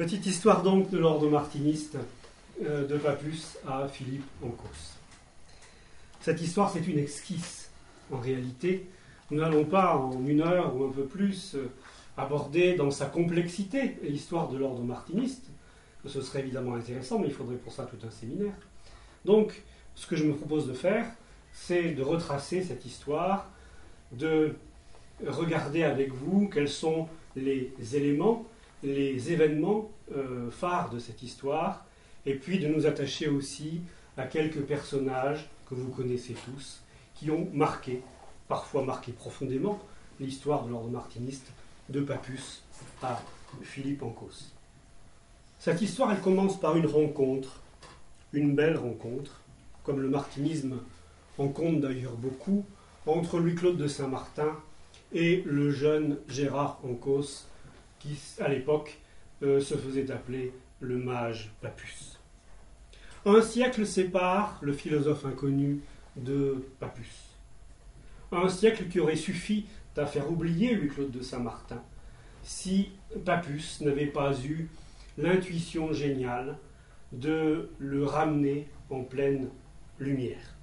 Petite histoire donc de l'ordre martiniste de Papus à Philippe Ancos. Cette histoire, c'est une esquisse. En réalité, nous n'allons pas en une heure ou un peu plus aborder dans sa complexité l'histoire de l'ordre martiniste. Ce serait évidemment intéressant, mais il faudrait pour ça tout un séminaire. Donc, ce que je me propose de faire, c'est de retracer cette histoire, de regarder avec vous quels sont les éléments, les événements phares de cette histoire, et puis de nous attacher aussi à quelques personnages que vous connaissez tous, qui ont marqué, parfois marqué profondément, l'histoire de l'ordre martiniste de Papus à Philippe Ancos. Cette histoire, elle commence par une rencontre, une belle rencontre, comme le martinisme en compte d'ailleurs beaucoup, entre Louis-Claude de Saint-Martin et le jeune Gérard Ancos, qui à l'époque se faisait appeler le mage Papus. Un siècle sépare le philosophe inconnu de Papus. Un siècle qui aurait suffi à faire oublier Louis-Claude de Saint-Martin si Papus n'avait pas eu l'intuition géniale de le ramener en pleine lumière.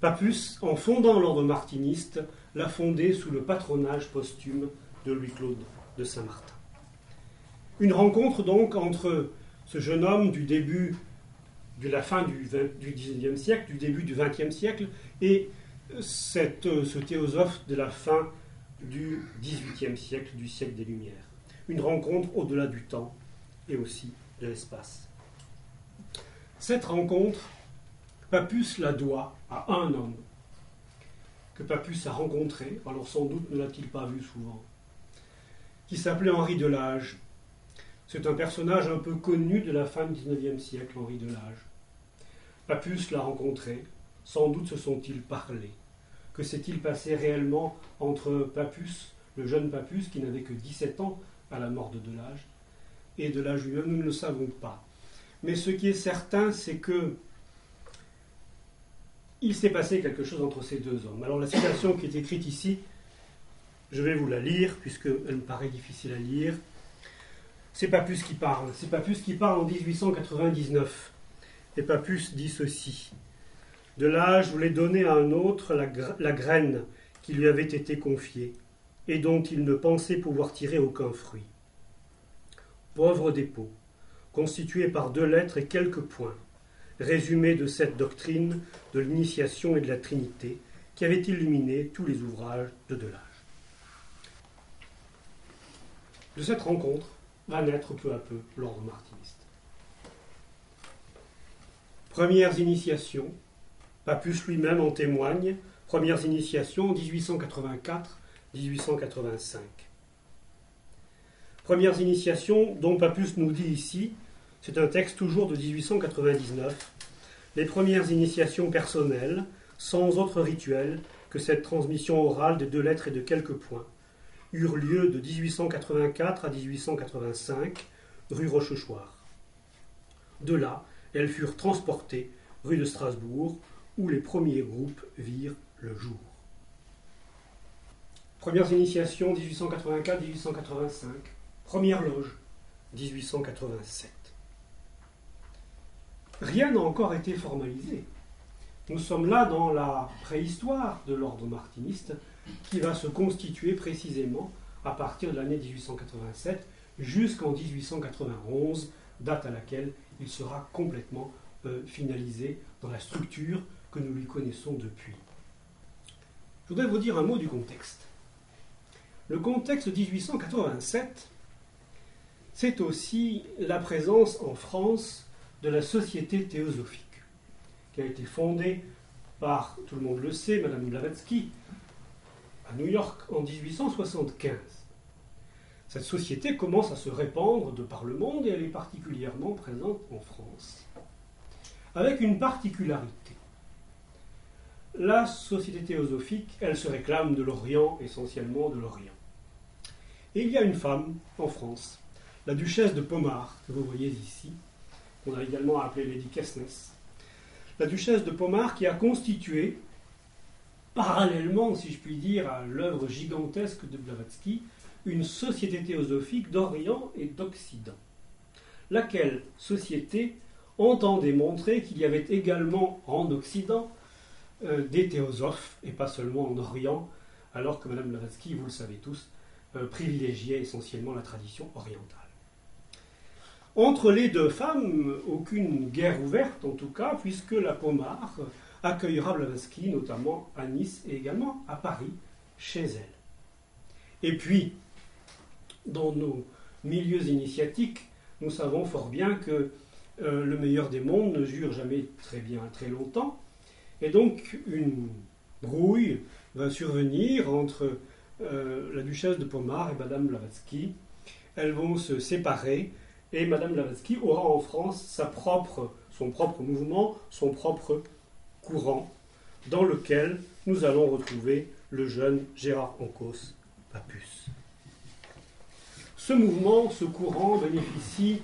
Papus, en fondant l'ordre martiniste, l'a fondé sous le patronage posthume de Louis-Claude de Saint-Martin. Une rencontre donc entre ce jeune homme de la fin du XIXe siècle, du début du XXe siècle, et ce théosophe de la fin du XVIIIe siècle, du siècle des Lumières. Une rencontre au-delà du temps et aussi de l'espace. Cette rencontre, Papus la doit à un homme que Papus a rencontré, alors sans doute ne l'a-t-il pas vu souvent, qui s'appelait Henri Delage. C'est un personnage un peu connu de la fin du XIXe siècle, Henri Delage. Papus l'a rencontré, sans doute se sont-ils parlé. Que s'est-il passé réellement entre Papus, le jeune Papus, qui n'avait que 17 ans à la mort de Delage, et Delage lui-même, nous ne le savons pas. Mais ce qui est certain, c'est que il s'est passé quelque chose entre ces deux hommes. Alors la citation qui est écrite ici, je vais vous la lire, puisqu'elle me paraît difficile à lire. C'est Papus qui parle. C'est Papus qui parle en 1899. Et Papus dit ceci. Delage voulait donner à un autre la graine qui lui avait été confiée, et dont il ne pensait pouvoir tirer aucun fruit. Pauvre dépôt, constitué par 2 lettres et quelques points, résumé de cette doctrine de l'initiation et de la Trinité qui avait illuminé tous les ouvrages de Delage. De cette rencontre va naître peu à peu l'ordre martiniste. Premières initiations, Papus lui-même en témoigne, premières initiations en 1884-1885. Premières initiations dont Papus nous dit ici, c'est un texte toujours de 1899, les premières initiations personnelles, sans autre rituel que cette transmission orale de 2 lettres et de quelques points, eurent lieu de 1884 à 1885, rue Rochechouart. De là, elles furent transportées rue de Strasbourg, où les premiers groupes virent le jour. Premières initiations 1884-1885, première loge 1887. Rien n'a encore été formalisé. Nous sommes là dans la préhistoire de l'ordre martiniste qui va se constituer précisément à partir de l'année 1887 jusqu'en 1891, date à laquelle il sera complètement finalisé dans la structure que nous lui connaissons depuis. Je voudrais vous dire un mot du contexte. Le contexte de 1887, c'est aussi la présence en France de la Société théosophique, qui a été fondée par, tout le monde le sait, Madame Blavatsky, à New York en 1875. Cette société commence à se répandre de par le monde et elle est particulièrement présente en France. Avec une particularité. La Société théosophique, elle se réclame de l'Orient, essentiellement de l'Orient. Et il y a une femme en France, la duchesse de Pomard, que vous voyez ici, qu'on a également appelée Lady Kessness. La duchesse de Pomard qui a constitué, parallèlement, si je puis dire, à l'œuvre gigantesque de Blavatsky, une société théosophique d'Orient et d'Occident, laquelle société entend démontrer qu'il y avait également en Occident des théosophes, et pas seulement en Orient, alors que Madame Blavatsky, vous le savez tous, privilégiait essentiellement la tradition orientale. Entre les deux femmes, aucune guerre ouverte en tout cas, puisque la Pomard accueillera Blavatsky notamment à Nice et également à Paris, chez elle. Et puis, dans nos milieux initiatiques, nous savons fort bien que le meilleur des mondes ne dure jamais très bien, très longtemps, et donc une brouille va survenir entre la duchesse de Pomard et Madame Blavatsky. Elles vont se séparer, et Madame Blavatsky aura en France son propre mouvement, son propre courant, dans lequel nous allons retrouver le jeune Gérard Ancos Papus. Ce mouvement, ce courant, bénéficie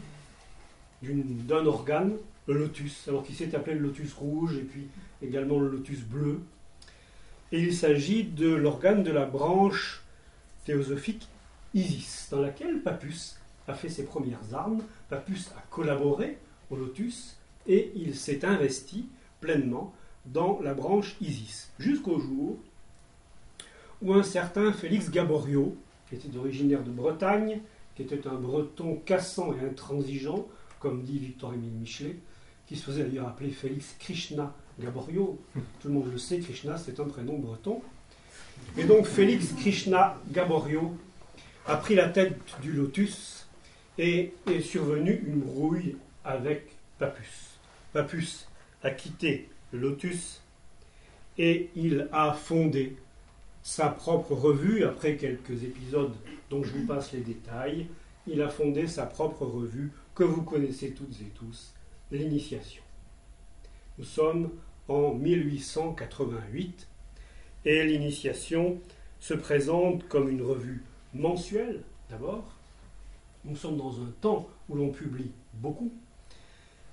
d'un organe, le lotus, alors qu'il s'est appelé le lotus rouge et puis également le lotus bleu. Et il s'agit de l'organe de la branche théosophique Isis, dans laquelle Papus a fait ses premières armes. Papus a collaboré au lotus et il s'est investi pleinement dans la branche Isis, jusqu'au jour où un certain Félix Gaboriau, qui était originaire de Bretagne, qui était un breton cassant et intransigeant, comme dit Victor-Émile Michelet, qui se faisait d'ailleurs appeler Félix Krishna Gaboriau. Tout le monde le sait, Krishna c'est un prénom breton. Et donc Félix Krishna Gaboriau a pris la tête du lotus et est survenue une brouille avec Papus. Papus a quitté le lotus et il a fondé sa propre revue, après quelques épisodes dont je vous passe les détails. Il a fondé sa propre revue que vous connaissez toutes et tous, l'Initiation. Nous sommes en 1888 et l'Initiation se présente comme une revue mensuelle d'abord. Nous sommes dans un temps où l'on publie beaucoup,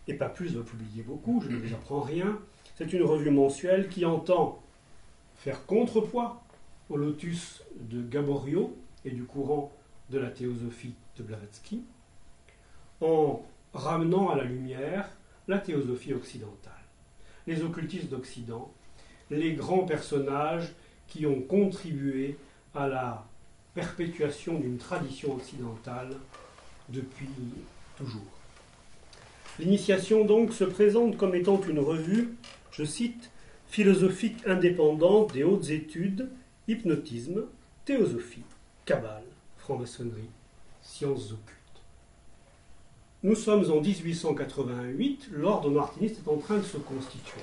et Papus va publier beaucoup, je ne vous apprends rien. C'est une revue mensuelle qui entend faire contrepoids au lotus de Gaboriau et du courant de la théosophie de Blavatsky, en ramenant à la lumière la théosophie occidentale. Les occultistes d'Occident, les grands personnages qui ont contribué à la perpétuation d'une tradition occidentale depuis toujours. L'Initiation donc se présente comme étant une revue, je cite, philosophique indépendante des hautes études, hypnotisme, théosophie, cabale, franc-maçonnerie, sciences occultes. Nous sommes en 1888, l'ordre martiniste est en train de se constituer.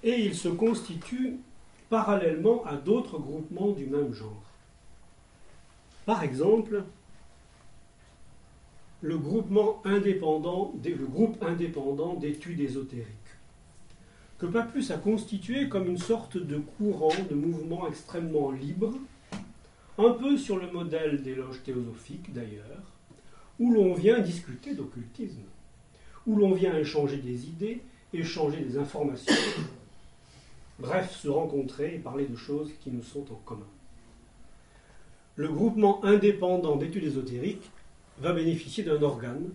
Et il se constitue parallèlement à d'autres groupements du même genre. Par exemple, le groupe indépendant d'études ésotériques, que Papus a constitué comme une sorte de courant, de mouvement extrêmement libre, un peu sur le modèle des loges théosophiques d'ailleurs, où l'on vient discuter d'occultisme, où l'on vient échanger des idées, échanger des informations, bref, se rencontrer et parler de choses qui nous sont en commun. Le groupement indépendant d'études ésotériques va bénéficier d'un organe,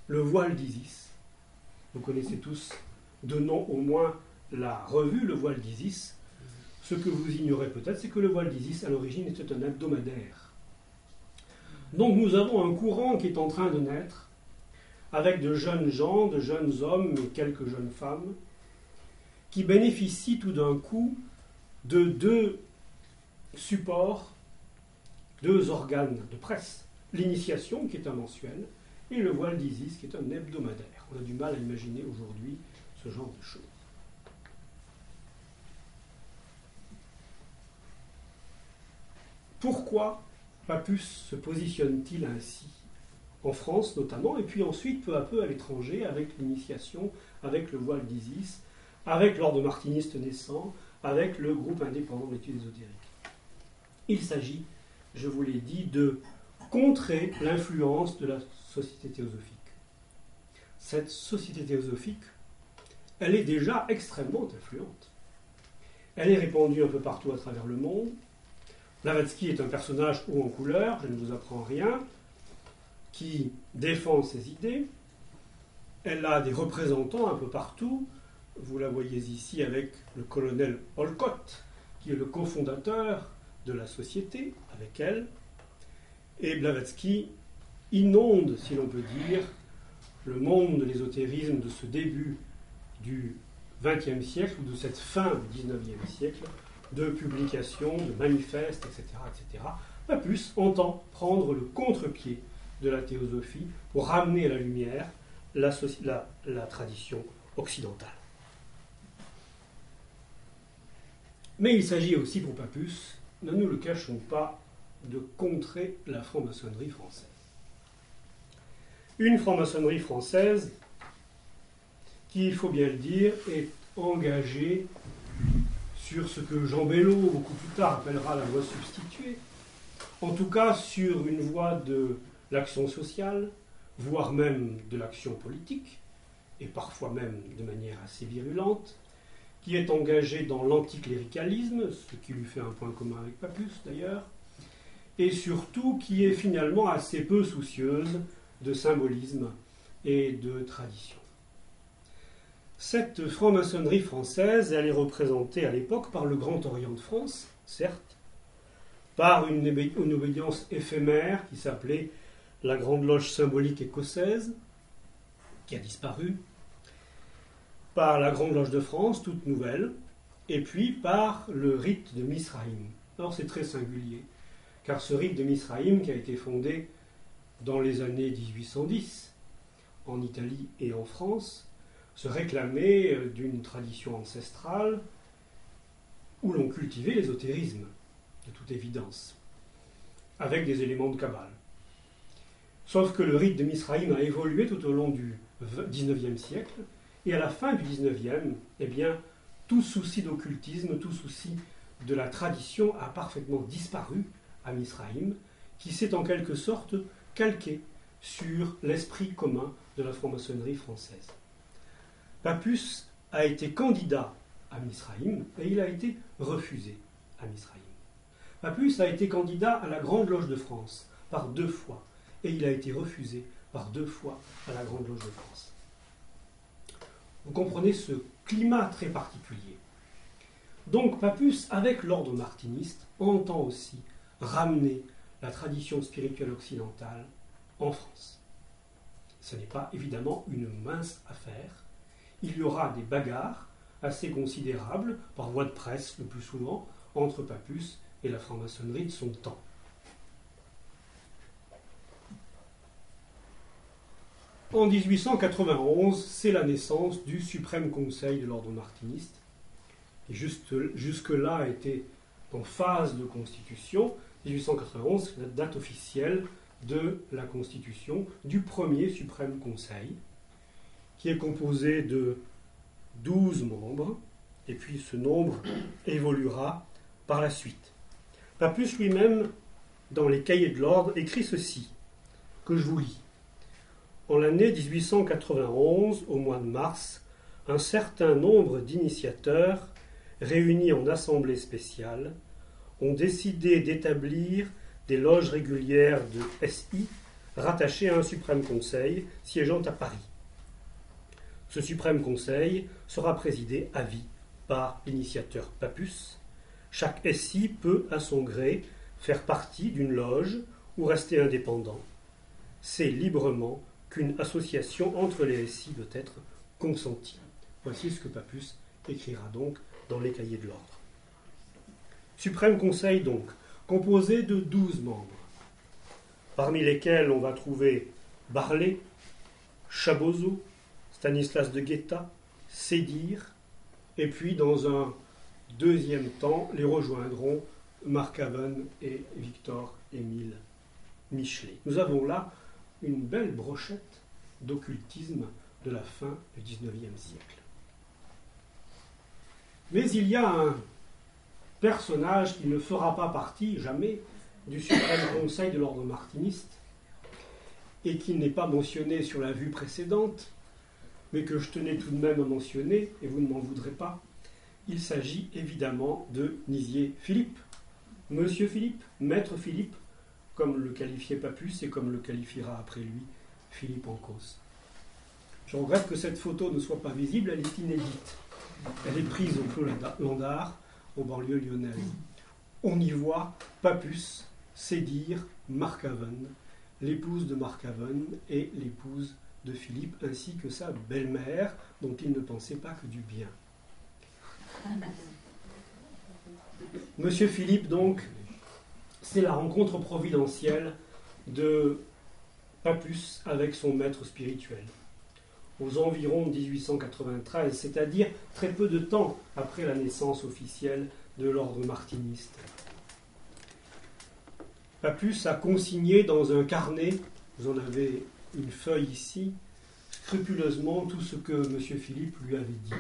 le voile d'Isis. Vous connaissez tous de nom au moins la revue, le voile d'Isis. Ce que vous ignorez peut-être, c'est que le voile d'Isis, à l'origine, était un hebdomadaire. Donc nous avons un courant qui est en train de naître, avec de jeunes gens, de jeunes hommes et quelques jeunes femmes, qui bénéficient tout d'un coup de deux supports, deux organes de presse. L'Initiation, qui est un mensuel, et le voile d'Isis, qui est un hebdomadaire. On a du mal à imaginer aujourd'hui ce genre de choses. Pourquoi Papus se positionne-t-il ainsi, en France notamment, et puis ensuite peu à peu à l'étranger, avec l'Initiation, avec le voile d'Isis, avec l'ordre martiniste naissant, avec le groupe indépendant d'études ésotériques? Il s'agit, je vous l'ai dit, de contrer l'influence de la société théosophique. Cette société théosophique, elle est déjà extrêmement influente. Elle est répandue un peu partout à travers le monde. Blavatsky est un personnage haut en couleur, je ne vous apprends rien, qui défend ses idées. Elle a des représentants un peu partout. Vous la voyez ici avec le colonel Olcott, qui est le cofondateur de la société, avec elle. Et Blavatsky inonde, si l'on peut dire, le monde de l'ésotérisme de ce début du XXe siècle, ou de cette fin du XIXe siècle, de publications, de manifestes, etc., etc. Papus entend prendre le contre-pied de la théosophie pour ramener à la lumière la tradition occidentale. Mais il s'agit aussi pour Papus, ne nous le cachons pas, de contrer la franc-maçonnerie française. Une franc-maçonnerie française qui, il faut bien le dire, est engagée sur ce que Jean Bello, beaucoup plus tard, appellera la voie substituée, en tout cas sur une voie de l'action sociale, voire même de l'action politique, et parfois même de manière assez virulente, qui est engagée dans l'anticléricalisme, ce qui lui fait un point commun avec Papus d'ailleurs, et surtout qui est finalement assez peu soucieuse de symbolisme et de tradition. Cette franc-maçonnerie française, elle est représentée à l'époque par le Grand Orient de France, certes, par une obédience éphémère qui s'appelait la Grande Loge symbolique écossaise, qui a disparu, par la Grande Loge de France, toute nouvelle, et puis par le rite de Misraïm. Alors c'est très singulier, car ce rite de Misraïm, qui a été fondé dans les années 1810, en Italie et en France, se réclamait d'une tradition ancestrale où l'on cultivait l'ésotérisme, de toute évidence, avec des éléments de Kabbale. Sauf que le rite de Misraïm a évolué tout au long du XIXe siècle, et à la fin du XIXe, eh bien, tout souci d'occultisme, tout souci de la tradition a parfaitement disparu à Misraïm, qui s'est en quelque sorte calqué sur l'esprit commun de la franc-maçonnerie française. Papus a été candidat à Misraïm et il a été refusé à Misraïm. Papus a été candidat à la Grande Loge de France par 2 fois et il a été refusé par 2 fois à la Grande Loge de France. Vous comprenez ce climat très particulier. Donc Papus, avec l'ordre martiniste, entend aussi ramener la tradition spirituelle occidentale en France. Ce n'est pas évidemment une mince affaire. Il y aura des bagarres assez considérables, par voie de presse le plus souvent, entre Papus et la franc-maçonnerie de son temps. En 1891, c'est la naissance du Suprême Conseil de l'ordre martiniste, qui jusque-là était en phase de constitution. 1891, c'est la date officielle de la constitution du premier Suprême Conseil, qui est composé de 12 membres, et puis ce nombre évoluera par la suite. Papus lui-même, dans les cahiers de l'ordre, écrit ceci, que je vous lis. En l'année 1891, au mois de mars, un certain nombre d'initiateurs, réunis en assemblée spéciale, ont décidé d'établir des loges régulières de SI rattachées à un suprême conseil siégeant à Paris. Ce suprême conseil sera présidé à vie par l'initiateur Papus. Chaque SI peut, à son gré, faire partie d'une loge ou rester indépendant. C'est librement qu'une association entre les SI doit être consentie. Voici ce que Papus écrira donc dans les cahiers de l'ordre. Suprême Conseil donc, composé de 12 membres, parmi lesquels on va trouver Barlet, Chabozeau, Stanislas de Guetta, Sédir, et puis dans un deuxième temps, les rejoindront Marc Haven et Victor-Émile Michelet. Nous avons là une belle brochette d'occultisme de la fin du XIXe siècle. Mais il y a un personnage qui ne fera pas partie, jamais, du Suprême Conseil de l'ordre martiniste, et qui n'est pas mentionné sur la vue précédente, mais que je tenais tout de même à mentionner, et vous ne m'en voudrez pas. Il s'agit évidemment de Nizier Philippe, Monsieur Philippe, Maître Philippe, comme le qualifiait Papus et comme le qualifiera après lui Philippe Ancos. Je regrette que cette photo ne soit pas visible, elle est inédite. Elle est prise au Clos Landard, aux banlieues lyonnaises. On y voit Papus sédire Marcaven, l'épouse de Marcaven et l'épouse de Philippe, ainsi que sa belle-mère, dont il ne pensait pas que du bien. Monsieur Philippe, donc, c'est la rencontre providentielle de Papus avec son maître spirituel, aux environs de 1893, c'est-à-dire très peu de temps après la naissance officielle de l'ordre martiniste. Papus a consigné dans un carnet, vous en avez une feuille ici, scrupuleusement tout ce que M. Philippe lui avait dit,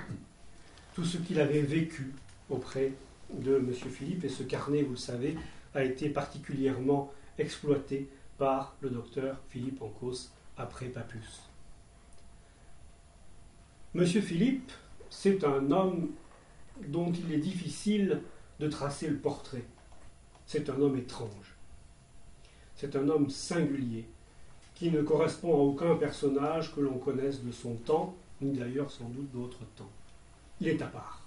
tout ce qu'il avait vécu auprès de M. Philippe, et ce carnet, vous le savez, a été particulièrement exploité par le docteur Philippe Ancos après Papus. M. Philippe, c'est un homme dont il est difficile de tracer le portrait. C'est un homme étrange. C'est un homme singulier, qui ne correspond à aucun personnage que l'on connaisse de son temps, ni d'ailleurs sans doute d'autres temps. Il est à part.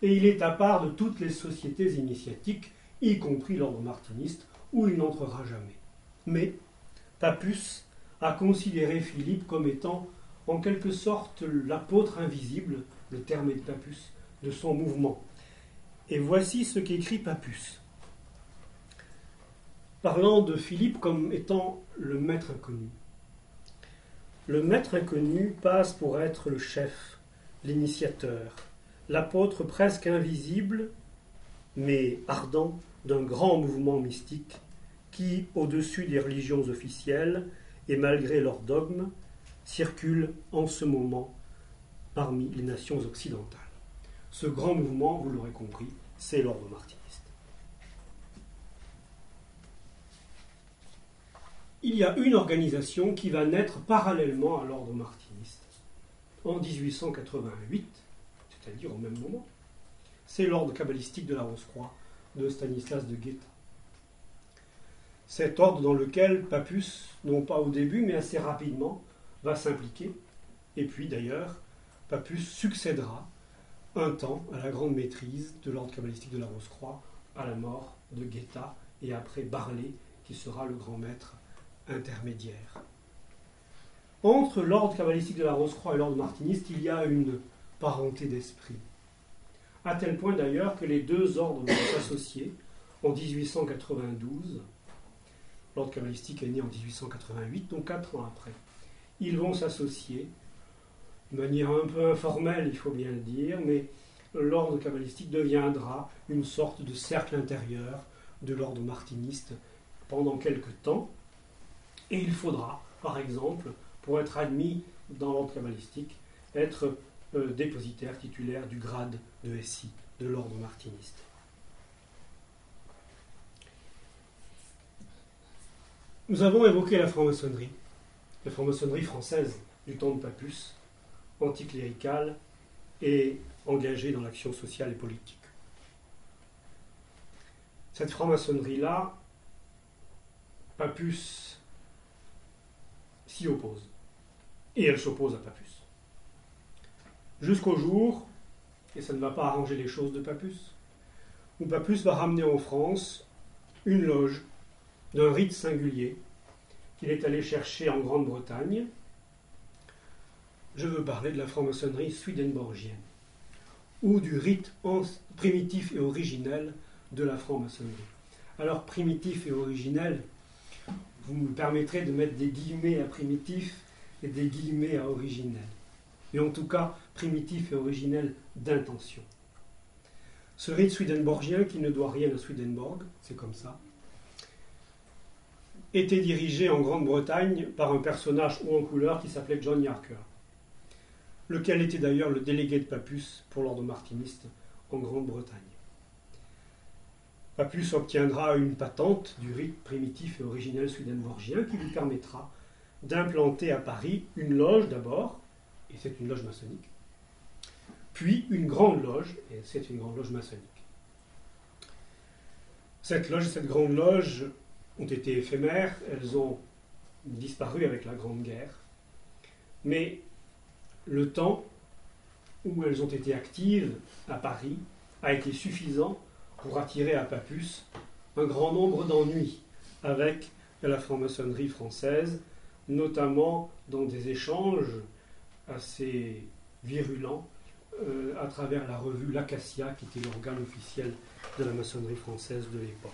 Et il est à part de toutes les sociétés initiatiques, y compris l'ordre martiniste, où il n'entrera jamais. Mais Papus a considéré Philippe comme étant en quelque sorte l'apôtre invisible, le terme est de Papus, de son mouvement. Et voici ce qu'écrit Papus, parlant de Philippe comme étant le maître inconnu. Le maître inconnu passe pour être le chef, l'initiateur, l'apôtre presque invisible, mais ardent, d'un grand mouvement mystique qui, au-dessus des religions officielles et malgré leurs dogmes, circule en ce moment parmi les nations occidentales. Ce grand mouvement, vous l'aurez compris, c'est l'ordre martiniste. Il y a une organisation qui va naître parallèlement à l'ordre martiniste en 1888, c'est-à-dire au même moment. C'est l'ordre kabbalistique de la Rose-Croix de Stanislas de Guetta. Cet ordre dans lequel Papus, non pas au début, mais assez rapidement, va s'impliquer. Et puis d'ailleurs, Papus succédera un temps à la grande maîtrise de l'ordre kabbalistique de la Rose-Croix, à la mort de Guetta, et après Barlet, qui sera le grand maître intermédiaire. Entre l'ordre kabbalistique de la Rose-Croix et l'ordre martiniste, il y a une parenté d'esprit. À tel point d'ailleurs que les deux ordres vont s'associer en 1892. L'ordre kabbalistique est né en 1888, donc 4 ans après. Ils vont s'associer de manière un peu informelle, il faut bien le dire, mais l'ordre kabbalistique deviendra une sorte de cercle intérieur de l'ordre martiniste pendant quelque temps. Et il faudra, par exemple, pour être admis dans l'ordre kabbalistique, être dépositaire titulaire du grade de SI de l'ordre martiniste. Nous avons évoqué la franc-maçonnerie française du temps de Papus, anticléricale et engagée dans l'action sociale et politique. Cette franc-maçonnerie-là, Papus s'y oppose. Et elle s'oppose à Papus. Jusqu'au jour, et ça ne va pas arranger les choses de Papus, où Papus va ramener en France une loge d'un rite singulier qu'il est allé chercher en Grande-Bretagne. Je veux parler de la franc-maçonnerie swedenborgienne, ou du rite primitif et originel de la franc-maçonnerie. Alors, primitif et originel, vous me permettrez de mettre des guillemets à primitif et des guillemets à originel. Et en tout cas, primitif et originel d'intention. Ce rite swedenborgien, qui ne doit rien à Swedenborg, c'est comme ça, était dirigé en Grande-Bretagne par un personnage haut en couleur qui s'appelait John Yarker, lequel était d'ailleurs le délégué de Papus pour l'ordre martiniste en Grande-Bretagne. Papus obtiendra une patente du rite primitif et originel swedenborgien qui lui permettra d'implanter à Paris une loge d'abord, et c'est une loge maçonnique, puis une grande loge, et c'est une grande loge maçonnique. Cette loge, cette grande loge ont été éphémères, elles ont disparu avec la Grande Guerre, mais le temps où elles ont été actives à Paris a été suffisant pour attirer à Papus un grand nombre d'ennuis avec la franc-maçonnerie française, notamment dans des échanges assez virulents à travers la revue L'Acacia, qui était l'organe officiel de la maçonnerie française de l'époque.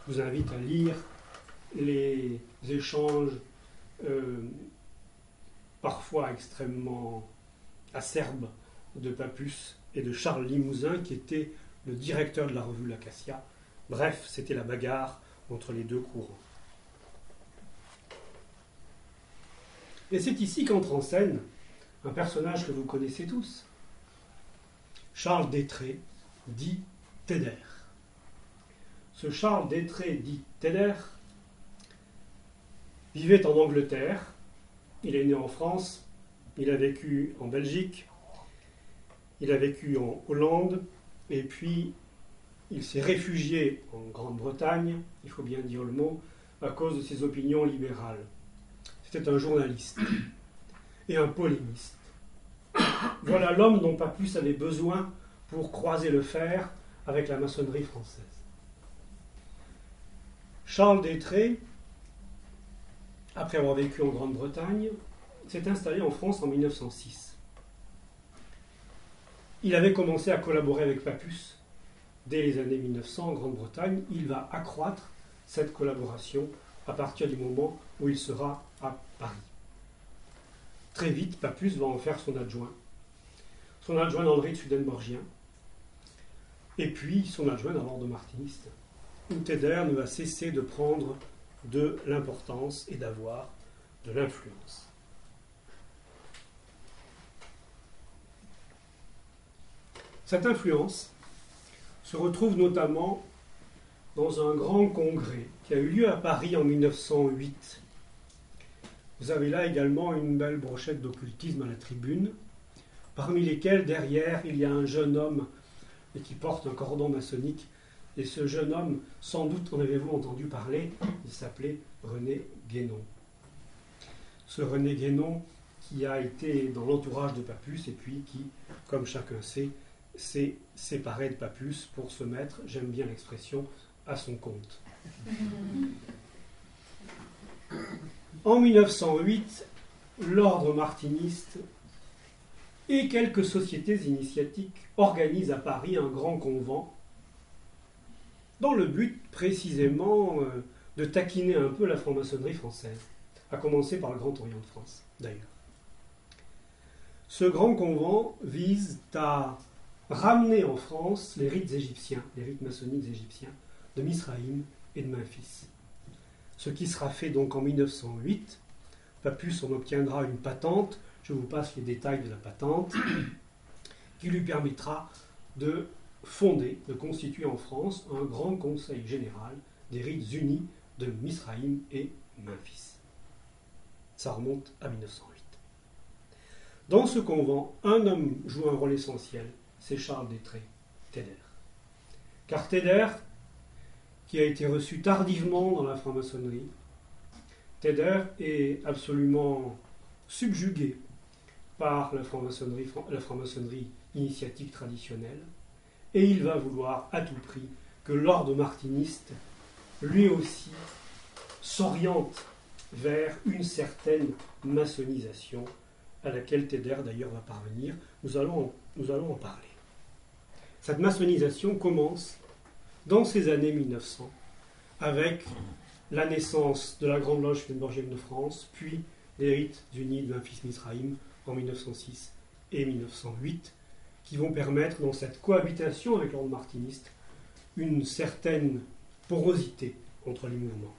Je vous invite à lire les échanges parfois extrêmement acerbes de Papus et de Charles Limousin, qui était le directeur de la revue L'Acacia. Bref, c'était la bagarre entre les deux courants. Et c'est ici qu'entre en scène un personnage que vous connaissez tous, Charles Détré, dit Teder. Ce Charles Détré, dit Teder, vivait en Angleterre. Il est né en France, il a vécu en Belgique, il a vécu en Hollande, et puis il s'est réfugié en Grande-Bretagne, il faut bien dire le mot, à cause de ses opinions libérales. C'était un journaliste et un polémiste. Voilà l'homme dont Papus avait besoin pour croiser le fer avec la maçonnerie française. Charles Détré, après avoir vécu en Grande-Bretagne, s'est installé en France en 1906. Il avait commencé à collaborer avec Papus dès les années 1900 en Grande-Bretagne. Il va accroître cette collaboration à partir du moment où il sera à Paris. Très vite, Papus va en faire son adjoint dans le rite swedenborgien, et puis son adjoint dans l'ordre martiniste, où Teder ne va cesser de prendre de l'importance et d'avoir de l'influence. Cette influence se retrouve notamment dans un grand congrès qui a eu lieu à Paris en 1908. Vous avez là également une belle brochette d'occultisme à la tribune, parmi lesquels, derrière, il y a un jeune homme qui porte un cordon maçonnique. Et ce jeune homme, sans doute en avez-vous entendu parler, il s'appelait René Guénon. Ce René Guénon qui a été dans l'entourage de Papus et puis qui, comme chacun sait, s'est séparé de Papus pour se mettre, j'aime bien l'expression, à son compte. En 1908, l'ordre martiniste et quelques sociétés initiatiques organisent à Paris un grand convent dans le but précisément de taquiner un peu la franc-maçonnerie française, à commencer par le Grand Orient de France, d'ailleurs. Ce grand convent vise à ramener en France les rites égyptiens, les rites maçonniques égyptiens, de Misraïm et de Memphis. Ce qui sera fait donc en 1908. Papus en obtiendra une patente, je vous passe les détails de la patente, qui lui permettra de fonder, de constituer en France un grand conseil général des rites unis de Misraïm et Memphis. Ça remonte à 1908. Dans ce convent, un homme joue un rôle essentiel, c'est Charles Détré, Teder. Car Teder, qui a été reçu tardivement dans la franc-maçonnerie, Teder est absolument subjugué par la franc-maçonnerie initiatique traditionnelle, et il va vouloir à tout prix que l'ordre martiniste, lui aussi, s'oriente vers une certaine maçonnisation, à laquelle Teder d'ailleurs va parvenir. Nous allons en parler. Cette maçonnisation commence dans ces années 1900, avec la naissance de la Grande Loge swedenborgienne de France, puis les rites unis de Memphis-Misraïm en 1906 et 1908, qui vont permettre, dans cette cohabitation avec l'ordre martiniste, une certaine porosité entre les mouvements.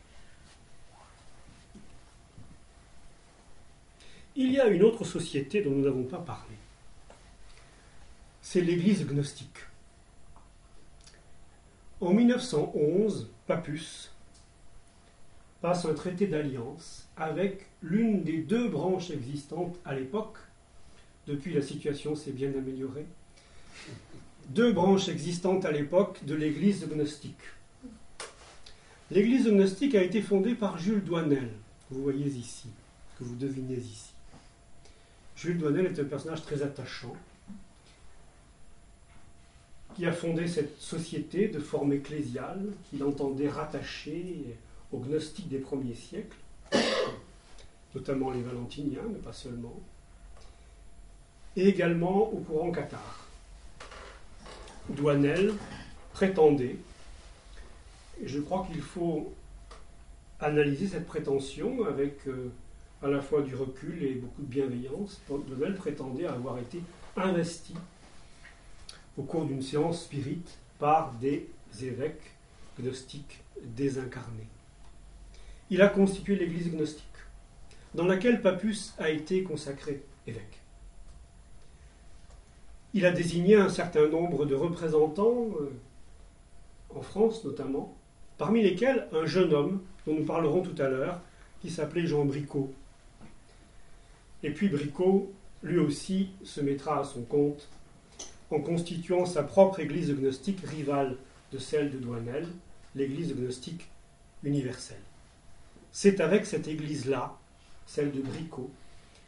Il y a une autre société dont nous n'avons pas parlé. C'est l'Église gnostique. En 1911, Papus passe un traité d'alliance avec l'une des deux branches existantes à l'époque. Depuis, la situation s'est bien améliorée. Deux branches existantes à l'époque de l'Église gnostique. L'église gnostique a été fondée par Jules Douanel, que vous voyez ici, que vous devinez ici. Jules Douanel est un personnage très attachant, qui a fondé cette société de forme ecclésiale qu'il entendait rattacher aux gnostiques des premiers siècles, notamment les valentiniens, mais pas seulement, et également au courant cathare. Douanel prétendait, et je crois qu'il faut analyser cette prétention avec à la fois du recul et beaucoup de bienveillance, Douanel prétendait avoir été investi au cours d'une séance spirite par des évêques gnostiques désincarnés. Il a constitué l'église gnostique, dans laquelle Pappus a été consacré évêque. Il a désigné un certain nombre de représentants, en France notamment, parmi lesquels un jeune homme, dont nous parlerons tout à l'heure, qui s'appelait Jean Bricot. Et puis Bricot, lui aussi, se mettra à son compte en constituant sa propre église gnostique rivale de celle de Douanel, l'église gnostique universelle. C'est avec cette église-là, celle de Bricot,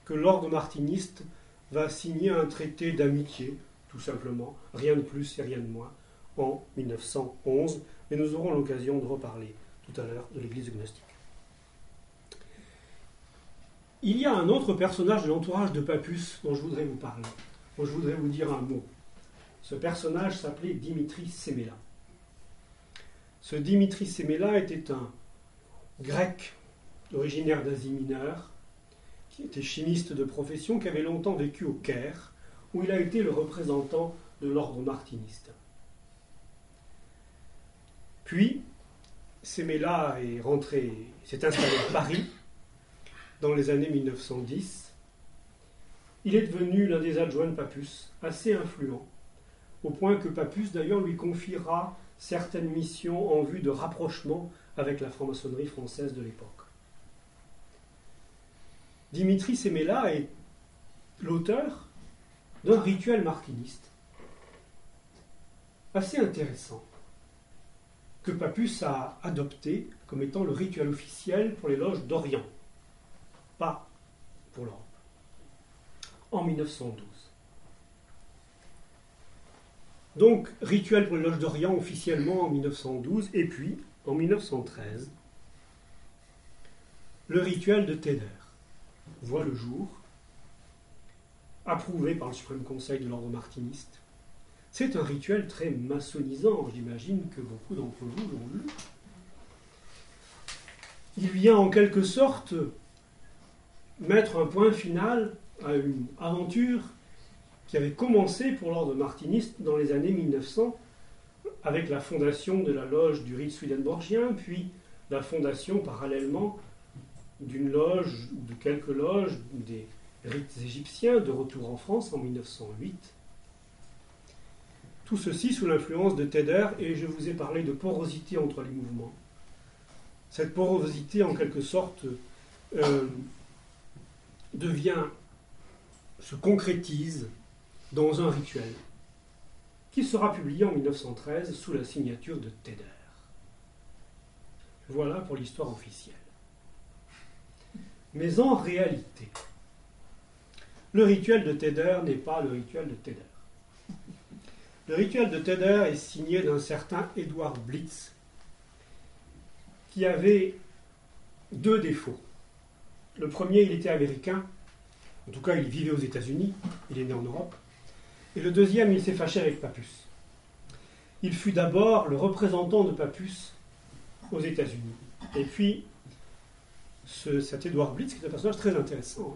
que l'ordre martiniste va signer un traité d'amitié, tout simplement, rien de plus et rien de moins, en 1911, mais nous aurons l'occasion de reparler tout à l'heure de l'église gnostique. Il y a un autre personnage de l'entourage de Pappus dont je voudrais vous parler, dont je voudrais vous dire un mot. Ce personnage s'appelait Dimitri Séméla. Ce Dimitri Séméla était un grec originaire d'Asie mineure, qui était chimiste de profession, qui avait longtemps vécu au Caire, où il a été le représentant de l'ordre martiniste. Puis, Séméla s'est installé à Paris dans les années 1910. Il est devenu l'un des adjoints de Pappus, assez influent, au point que Pappus d'ailleurs lui confiera certaines missions en vue de rapprochement avec la franc-maçonnerie française de l'époque. Dimitri Séméla est l'auteur d'un rituel martiniste assez intéressant que Pappus a adopté comme étant le rituel officiel pour les loges d'Orient, pas pour l'Europe, en 1912. Donc, rituel pour les loges d'Orient officiellement en 1912, et puis, en 1913, le rituel de Téder voit le jour, approuvé par le Suprême Conseil de l'ordre martiniste. C'est un rituel très maçonnisant, j'imagine que beaucoup d'entre vous l'ont lu. Il vient en quelque sorte mettre un point final à une aventure qui avait commencé pour l'ordre martiniste dans les années 1900, avec la fondation de la loge du rite swedenborgien, puis la fondation parallèlement d'une loge ou de quelques loges des rites égyptiens de retour en France en 1908. Tout ceci sous l'influence de Téder, et je vous ai parlé de porosité entre les mouvements. Cette porosité, en quelque sorte, se concrétise dans un rituel qui sera publié en 1913 sous la signature de Téder. Voilà pour l'histoire officielle. Mais en réalité, le rituel de Téder n'est pas le rituel de Téder. Le rituel de Téder est signé d'un certain Edward Blitz, qui avait deux défauts. Le premier, il était américain, en tout cas il vivait aux États-Unis, il est né en Europe. Et le deuxième, il s'est fâché avec Pappus. Il fut d'abord le représentant de Pappus aux États-Unis. Et puis, cet Edward Blitz, qui est un personnage très intéressant,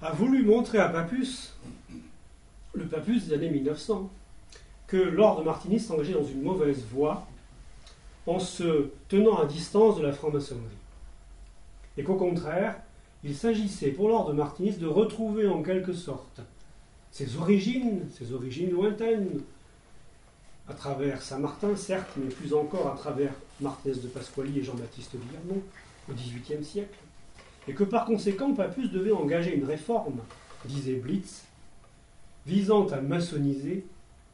a voulu montrer à Pappus, le Pappus des années 1900, que l'ordre martiniste s'engageait dans une mauvaise voie en se tenant à distance de la franc-maçonnerie. Et qu'au contraire, il s'agissait pour l'ordre martiniste de retrouver en quelque sorte ses origines lointaines, à travers Saint-Martin, certes, mais plus encore à travers Martinez de Pasquali et Jean-Baptiste Villermont, au XVIIIe siècle, et que par conséquent, Pappus devait engager une réforme, disait Blitz, visant à maçonniser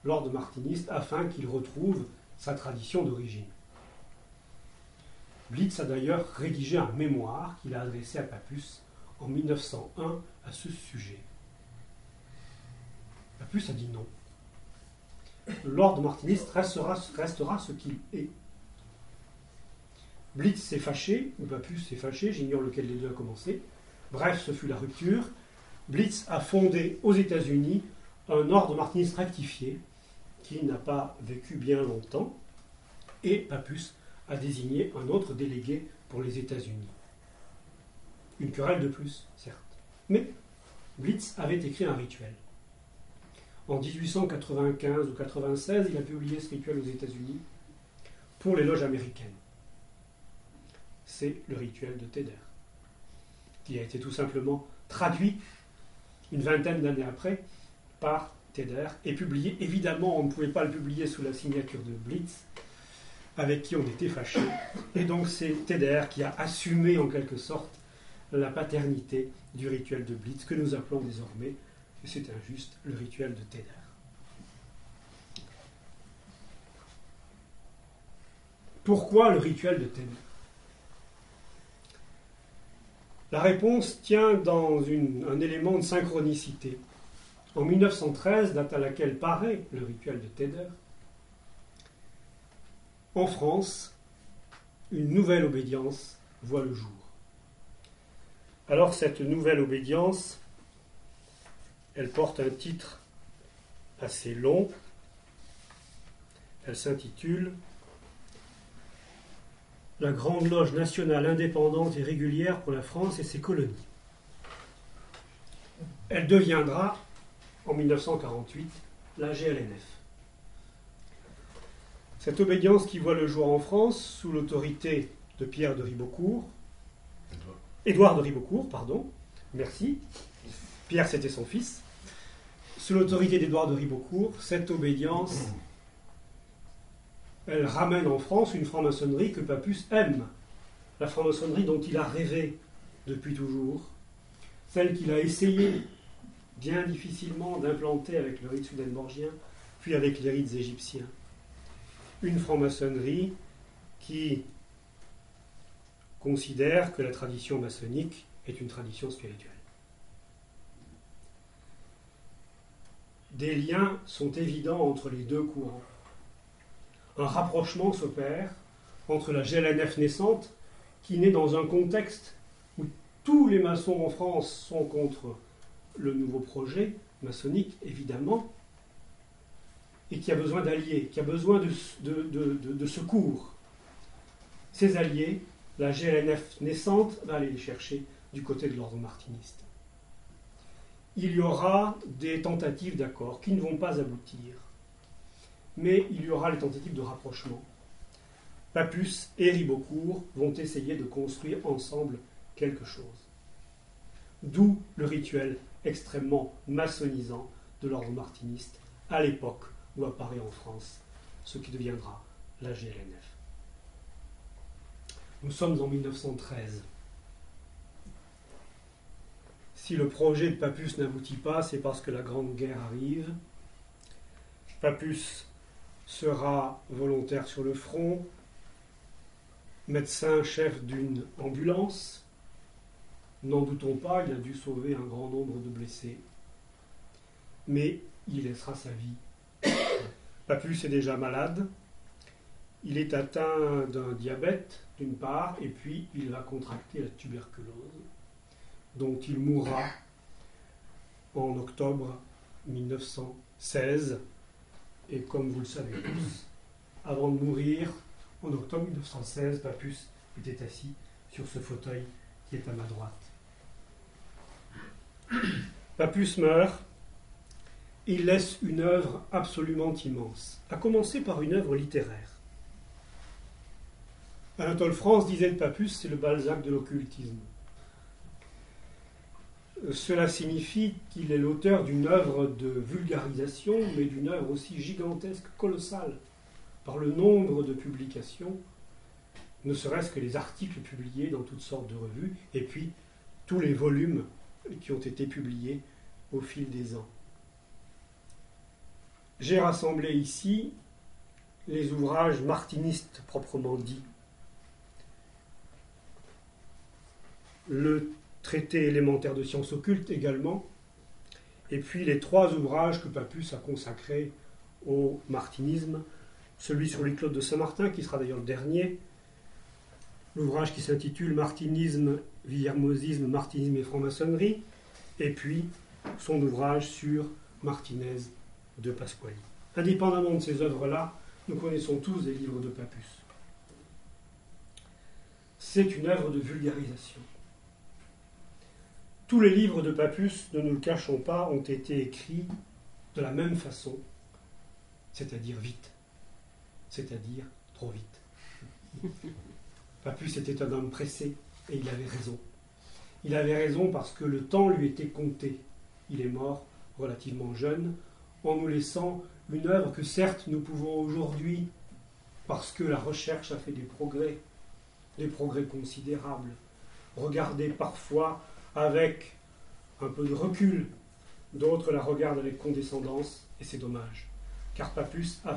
l'ordre martiniste afin qu'il retrouve sa tradition d'origine. Blitz a d'ailleurs rédigé un mémoire qu'il a adressé à Papus en 1901 à ce sujet. Papus a dit non. L'ordre martiniste restera ce qu'il est. Blitz s'est fâché, ou Papus s'est fâché, j'ignore lequel des deux a commencé. Bref, ce fut la rupture. Blitz a fondé aux États-Unis un ordre martiniste rectifié qui n'a pas vécu bien longtemps, et Papus a désigné un autre délégué pour les États-Unis. Une querelle de plus, certes. Mais Blitz avait écrit un rituel. En 1895 ou 96, il a publié ce rituel aux États-Unis pour les loges américaines. C'est le rituel de Teder, qui a été tout simplement traduit une vingtaine d'années après par Teder et publié. Évidemment, on ne pouvait pas le publier sous la signature de Blitz, avec qui on était fâché. Et donc c'est Teder qui a assumé en quelque sorte la paternité du rituel de Blitz, que nous appelons désormais, et c'est injuste, le rituel de Teder. Pourquoi le rituel de Teder? La réponse tient dans un élément de synchronicité. En 1913, date à laquelle paraît le rituel de Teder, en France, une nouvelle obédience voit le jour. Alors cette nouvelle obédience, elle porte un titre assez long. Elle s'intitule « La Grande Loge nationale indépendante et régulière pour la France et ses colonies ». Elle deviendra, en 1948, la GLNF. Cette obédience qui voit le jour en France, sous l'autorité de Pierre de Ribeaucourt, Édouard de Ribeaucourt, pardon, merci, Pierre c'était son fils, sous l'autorité d'Édouard de Ribeaucourt, cette obédience, elle ramène en France une franc-maçonnerie que Papus aime, la franc-maçonnerie dont il a rêvé depuis toujours, celle qu'il a essayé bien difficilement d'implanter avec le rite swedenborgien, puis avec les rites égyptiens. Une franc-maçonnerie qui considère que la tradition maçonnique est une tradition spirituelle. Des liens sont évidents entre les deux courants. Un rapprochement s'opère entre la GLNF naissante, qui naît dans un contexte où tous les maçons en France sont contre le nouveau projet maçonnique, évidemment, et qui a besoin d'alliés, qui a besoin de secours. Ces alliés, la GLNF naissante va aller les chercher du côté de l'ordre martiniste. Il y aura des tentatives d'accord qui ne vont pas aboutir, mais il y aura les tentatives de rapprochement. Papus et Ribeaucourt vont essayer de construire ensemble quelque chose. D'où le rituel extrêmement maçonnisant de l'ordre martiniste à l'époque où apparaît en France ce qui deviendra la GLNF. Nous sommes en 1913. Si le projet de Papus n'aboutit pas, c'est parce que la Grande Guerre arrive. Papus sera volontaire sur le front, médecin chef d'une ambulance. N'en doutons pas, il a dû sauver un grand nombre de blessés. Mais il laissera sa vie. Papus est déjà malade. Il est atteint d'un diabète, d'une part, et puis il va contracter la tuberculose, dont il mourra en octobre 1916. Et comme vous le savez tous, avant de mourir, en octobre 1916, Papus était assis sur ce fauteuil qui est à ma droite. Papus meurt. Il laisse une œuvre absolument immense, à commencer par une œuvre littéraire. Anatole France disait de Papus, c'est le Balzac de l'occultisme. Cela signifie qu'il est l'auteur d'une œuvre de vulgarisation, mais d'une œuvre aussi gigantesque, colossale, par le nombre de publications, ne serait-ce que les articles publiés dans toutes sortes de revues, et puis tous les volumes qui ont été publiés au fil des ans. J'ai rassemblé ici les ouvrages martinistes proprement dits, le traité élémentaire de sciences occultes également, et puis les 3 ouvrages que Pappus a consacrés au martinisme, celui sur Louis-Claude de Saint-Martin, qui sera d'ailleurs le dernier, l'ouvrage qui s'intitule Martinisme, Villermosisme, Martinisme et franc-maçonnerie, et puis son ouvrage sur Martinez de Pasquali. Indépendamment de ces œuvres-là, nous connaissons tous des livres de Pappus. C'est une œuvre de vulgarisation. Tous les livres de Pappus, ne nous le cachons pas, ont été écrits de la même façon, c'est-à-dire vite, c'est-à-dire trop vite. Pappus était un homme pressé, et il avait raison. Il avait raison parce que le temps lui était compté. Il est mort relativement jeune, en nous laissant une œuvre que certes nous pouvons aujourd'hui, parce que la recherche a fait des progrès considérables, regarder parfois avec un peu de recul, d'autres la regardent avec condescendance, et c'est dommage, car Pappus a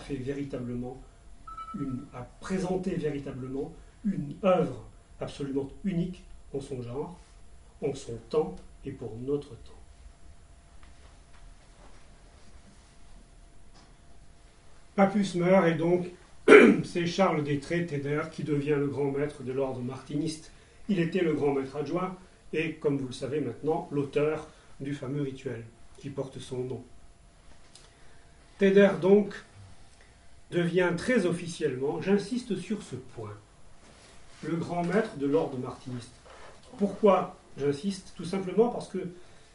présenté véritablement une œuvre absolument unique en son genre, en son temps et pour notre temps. Pappus meurt et donc c'est Charles Détré Thédère qui devient le grand maître de l'ordre martiniste. Il était le grand maître adjoint et, comme vous le savez maintenant, l'auteur du fameux rituel qui porte son nom. Thédère donc devient très officiellement, j'insiste sur ce point, le grand maître de l'ordre martiniste. Pourquoi j'insiste? Tout simplement parce que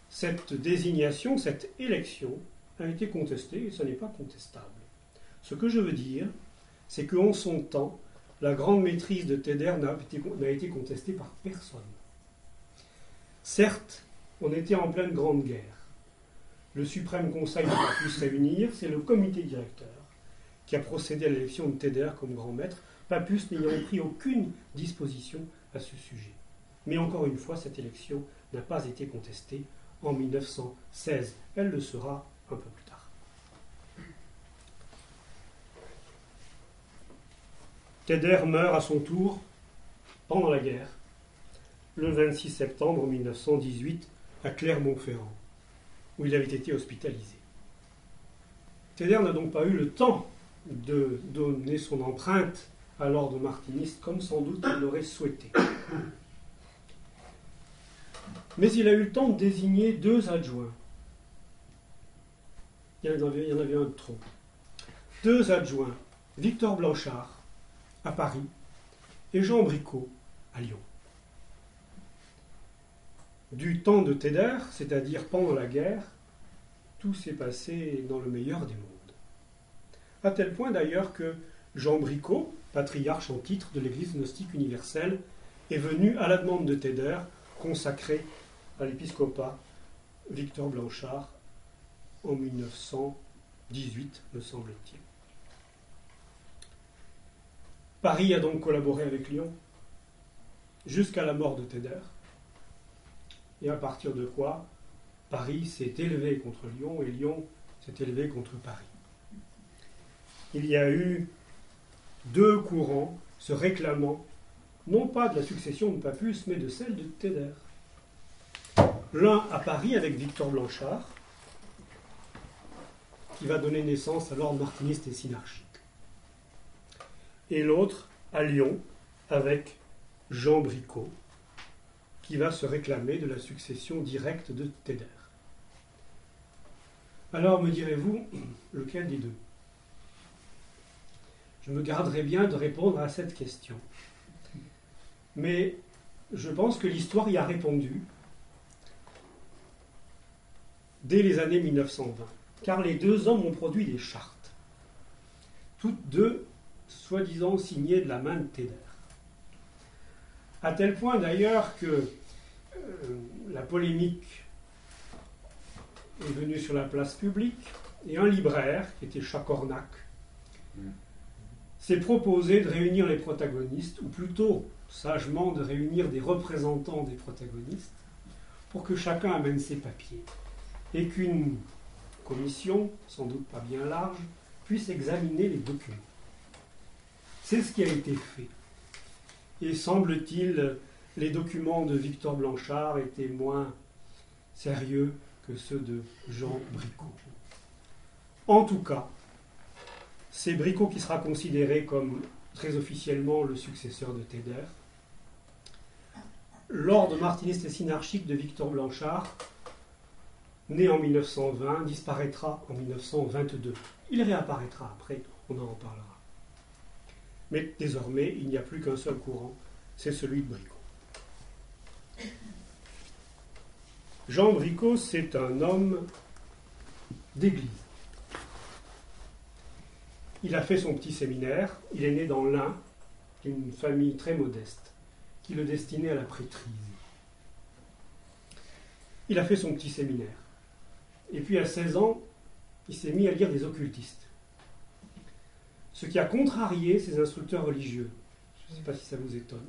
cette désignation, cette élection a été contestée et ça n'est pas contestable. Ce que je veux dire, c'est qu'en son temps, la grande maîtrise de Thédère n'a été contestée par personne. Certes, on était en pleine grande guerre. Le suprême conseil n'a pas pu se réunir, c'est le comité directeur qui a procédé à l'élection de Thédère comme grand maître, Pappus n'ayant pris aucune disposition à ce sujet. Mais encore une fois, cette élection n'a pas été contestée en 1916. Elle le sera un peu plus tard. Thédère meurt à son tour pendant la guerre, le 26 septembre 1918, à Clermont-Ferrand, où il avait été hospitalisé. Thédère n'a donc pas eu le temps de donner son empreinte à l'ordre martiniste, comme sans doute il l'aurait souhaité. Mais il a eu le temps de désigner 2 adjoints. Il y en avait un de trop. 2 adjoints, Victor Blanchard, à Paris, et Jean Bricot, à Lyon. Du temps de Thédère, c'est-à-dire pendant la guerre, tout s'est passé dans le meilleur des mondes. À tel point d'ailleurs que Jean Bricot, patriarche en titre de l'Église gnostique universelle, est venu à la demande de Thédère consacrer à l'épiscopat Victor Blanchard en 1918, me semble-t-il. Paris a donc collaboré avec Lyon jusqu'à la mort de Thédère, et à partir de quoi Paris s'est élevé contre Lyon et Lyon s'est élevé contre Paris. Il y a eu 2 courants se réclamant, non pas de la succession de Pappus, mais de celle de Thédère. L'un à Paris avec Victor Blanchard, qui va donner naissance à l'ordre martiniste et synarchique. Et l'autre à Lyon avec Jean Bricot, qui va se réclamer de la succession directe de Thédère. Alors, me direz-vous, lequel des 2? Je me garderai bien de répondre à cette question. Mais je pense que l'histoire y a répondu dès les années 1920, car les 2 hommes ont produit des chartes, toutes 2 soi-disant signées de la main de Thédère. À tel point d'ailleurs que la polémique est venue sur la place publique et un libraire, qui était Chacornac, s'est proposé de réunir les protagonistes, ou plutôt sagement de réunir des représentants des protagonistes, pour que chacun amène ses papiers et qu'une commission, sans doute pas bien large, puisse examiner les documents. C'est ce qui a été fait. Et semble-t-il, les documents de Victor Blanchard étaient moins sérieux que ceux de Jean Bricot. En tout cas, c'est Bricot qui sera considéré comme très officiellement le successeur de Teder. L'ordre martiniste et synarchique de Victor Blanchard, né en 1920, disparaîtra en 1922. Il réapparaîtra après, on en reparlera. Mais désormais, il n'y a plus qu'un seul courant, c'est celui de Bricot. Jean Bricot, c'est un homme d'église. Il a fait son petit séminaire, il est né dans l'Ain, une famille très modeste, qui le destinait à la prêtrise. Il a fait son petit séminaire. Et puis à 16 ans, il s'est mis à lire des occultistes. Ce qui a contrarié ses instructeurs religieux. Je ne sais pas si ça vous étonne.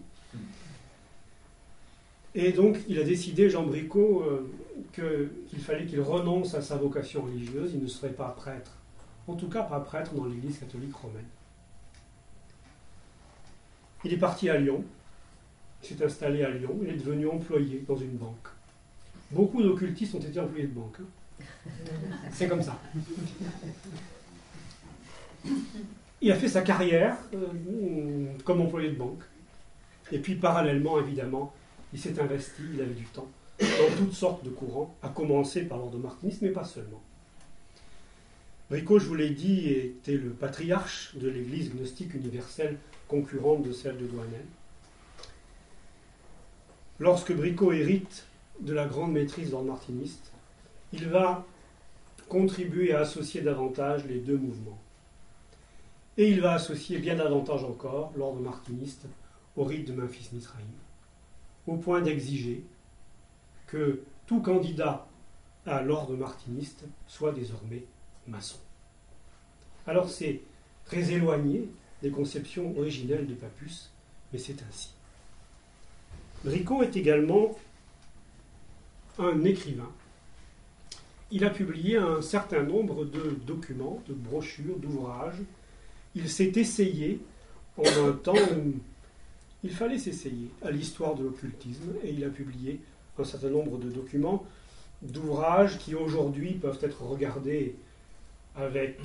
Et donc, il a décidé, Jean Bricot, qu'il fallait qu'il renonce à sa vocation religieuse. Il ne serait pas prêtre. En tout cas, pas prêtre dans l'Église catholique romaine. Il est parti à Lyon. Il s'est installé à Lyon. Il est devenu employé dans une banque. Beaucoup d'occultistes ont été employés de banque. C'est comme ça. Il a fait sa carrière comme employé de banque. Et puis, parallèlement, évidemment, il s'est investi, il avait du temps, dans toutes sortes de courants, à commencer par l'ordre martiniste, mais pas seulement. Bricot, je vous l'ai dit, était le patriarche de l'Église gnostique universelle, concurrente de celle de Douanel. Lorsque Bricot hérite de la grande maîtrise de l'ordre martiniste, il va contribuer à associer davantage les deux mouvements. Et il va associer bien davantage encore l'ordre martiniste au rite de Memphis-Misraïm, au point d'exiger que tout candidat à l'ordre martiniste soit désormais maçon. Alors c'est très éloigné des conceptions originelles de Papus, mais c'est ainsi. Bricot est également un écrivain. Il a publié un certain nombre de documents, de brochures, d'ouvrages. Il s'est essayé en un temps où il fallait s'essayer à l'histoire de l'occultisme, et il a publié un certain nombre de documents, d'ouvrages qui aujourd'hui peuvent être regardés avec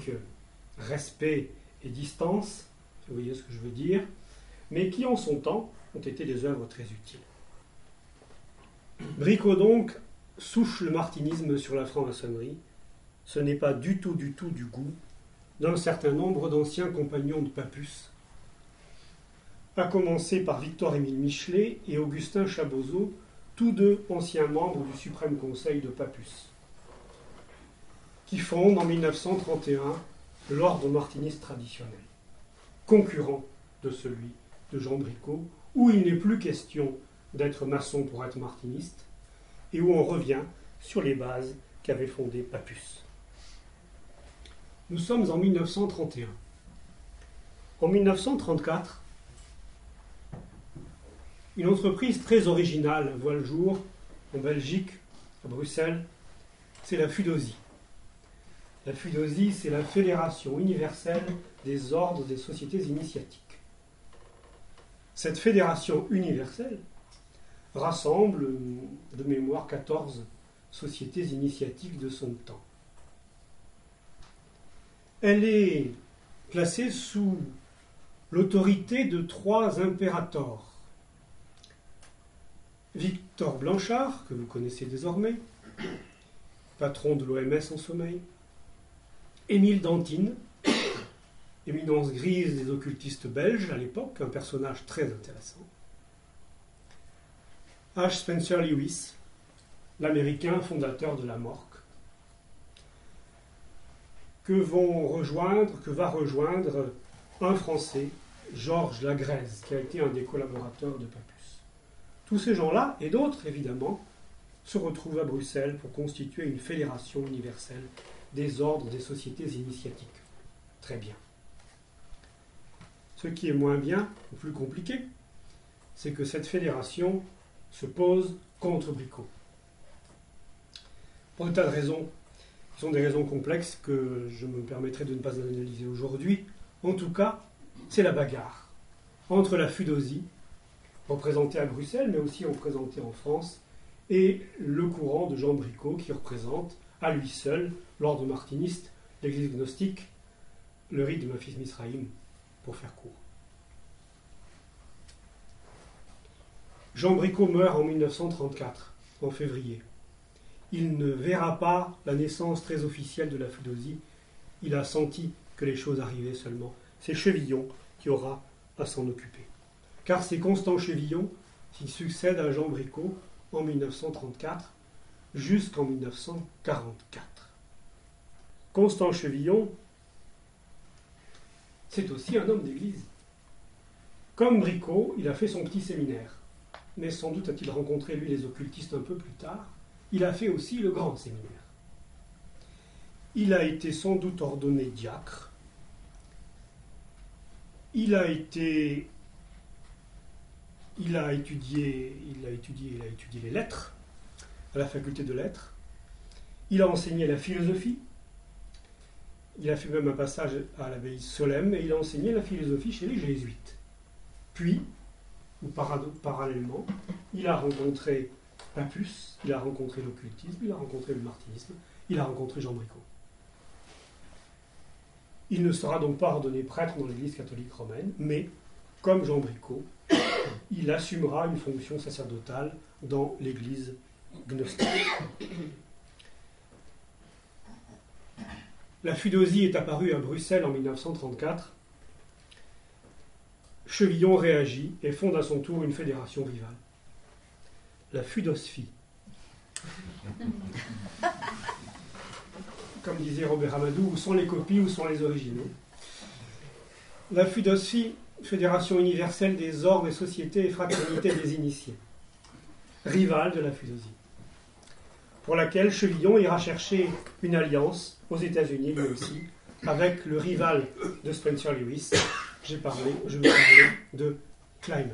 respect et distance, vous voyez ce que je veux dire, mais qui en son temps ont été des œuvres très utiles. Bricot donc souche le martinisme sur la franc-maçonnerie. Ce n'est pas du tout du goût d'un certain nombre d'anciens compagnons de Papus, à commencer par Victor-Émile Michelet et Augustin Chabozeau, tous deux anciens membres du Suprême Conseil de Papus, qui fondent en 1931 l'ordre martiniste traditionnel, concurrent de celui de Jean Bricot, où il n'est plus question d'être maçon pour être martiniste, et où on revient sur les bases qu'avait fondées Papus. Nous sommes en 1931. En 1934, une entreprise très originale voit le jour en Belgique, à Bruxelles, c'est la FUDOSI. La FUDOSI, c'est la Fédération universelle des ordres des sociétés initiatiques. Cette fédération universelle rassemble, de mémoire, 14 sociétés initiatiques de son temps. Elle est placée sous l'autorité de 3 impérators. Victor Blanchard, que vous connaissez désormais, patron de l'OMS en sommeil, Émile Dantine, éminence grise des occultistes belges à l'époque, un personnage très intéressant, H. Spencer Lewis, l'américain fondateur de la MORC, que va rejoindre un Français, Georges Lagrèze, qui a été un des collaborateurs de Papus. Tous ces gens-là, et d'autres évidemment, se retrouvent à Bruxelles pour constituer une fédération universelle des ordres des sociétés initiatiques. Très bien. Ce qui est moins bien, ou plus compliqué, c'est que cette fédération se pose contre Bricot. Pour un tas de raisons, qui sont des raisons complexes que je me permettrai de ne pas analyser aujourd'hui. En tout cas, c'est la bagarre. entre la Fudosie, représentée à Bruxelles, mais aussi représentée en France, et le courant de Jean Bricot, qui représente à lui seul, l'ordre martiniste, l'église gnostique, le rite de Memphis Misraïm, pour faire court. Jean Bricot meurt en 1934, en février. Il ne verra pas la naissance très officielle de la Fudosie. Il a senti que les choses arrivaient seulement. C'est Chevillon qui aura à s'en occuper. Car c'est Constant Chevillon qui succède à Jean Bricot en 1934 jusqu'en 1944. Constant Chevillon, c'est aussi un homme d'église. Comme Bricot, il a fait son petit séminaire. Mais sans doute a-t-il rencontré, lui, les occultistes un peu plus tard. Il a fait aussi le grand séminaire. Il a été sans doute ordonné diacre. Il a étudié les lettres à la faculté de lettres. Il a enseigné la philosophie. Il a fait même un passage à l'abbaye Solesmes et il a enseigné la philosophie chez les jésuites. Puis, ou parallèlement, il a rencontré Papus, il a rencontré l'occultisme, il a rencontré le martinisme, il a rencontré Jean Bricot. Il ne sera donc pas ordonné prêtre dans l'Église catholique romaine, mais, comme Jean Bricot, il assumera une fonction sacerdotale dans l'Église gnostique. La Fudosie est apparue à Bruxelles en 1934. Chevillon réagit et fonde à son tour une fédération rivale. La Fudosphie. Comme disait Robert Amadou, où sont les copies, où sont les originaux. La Fudosphie, Fédération universelle des ordres et sociétés et fraternités des initiés, rivale de la Fudosie, pour laquelle Chevillon ira chercher une alliance aux États-Unis, lui aussi, avec le rival de Spencer Lewis. Je veux parler de Clymer.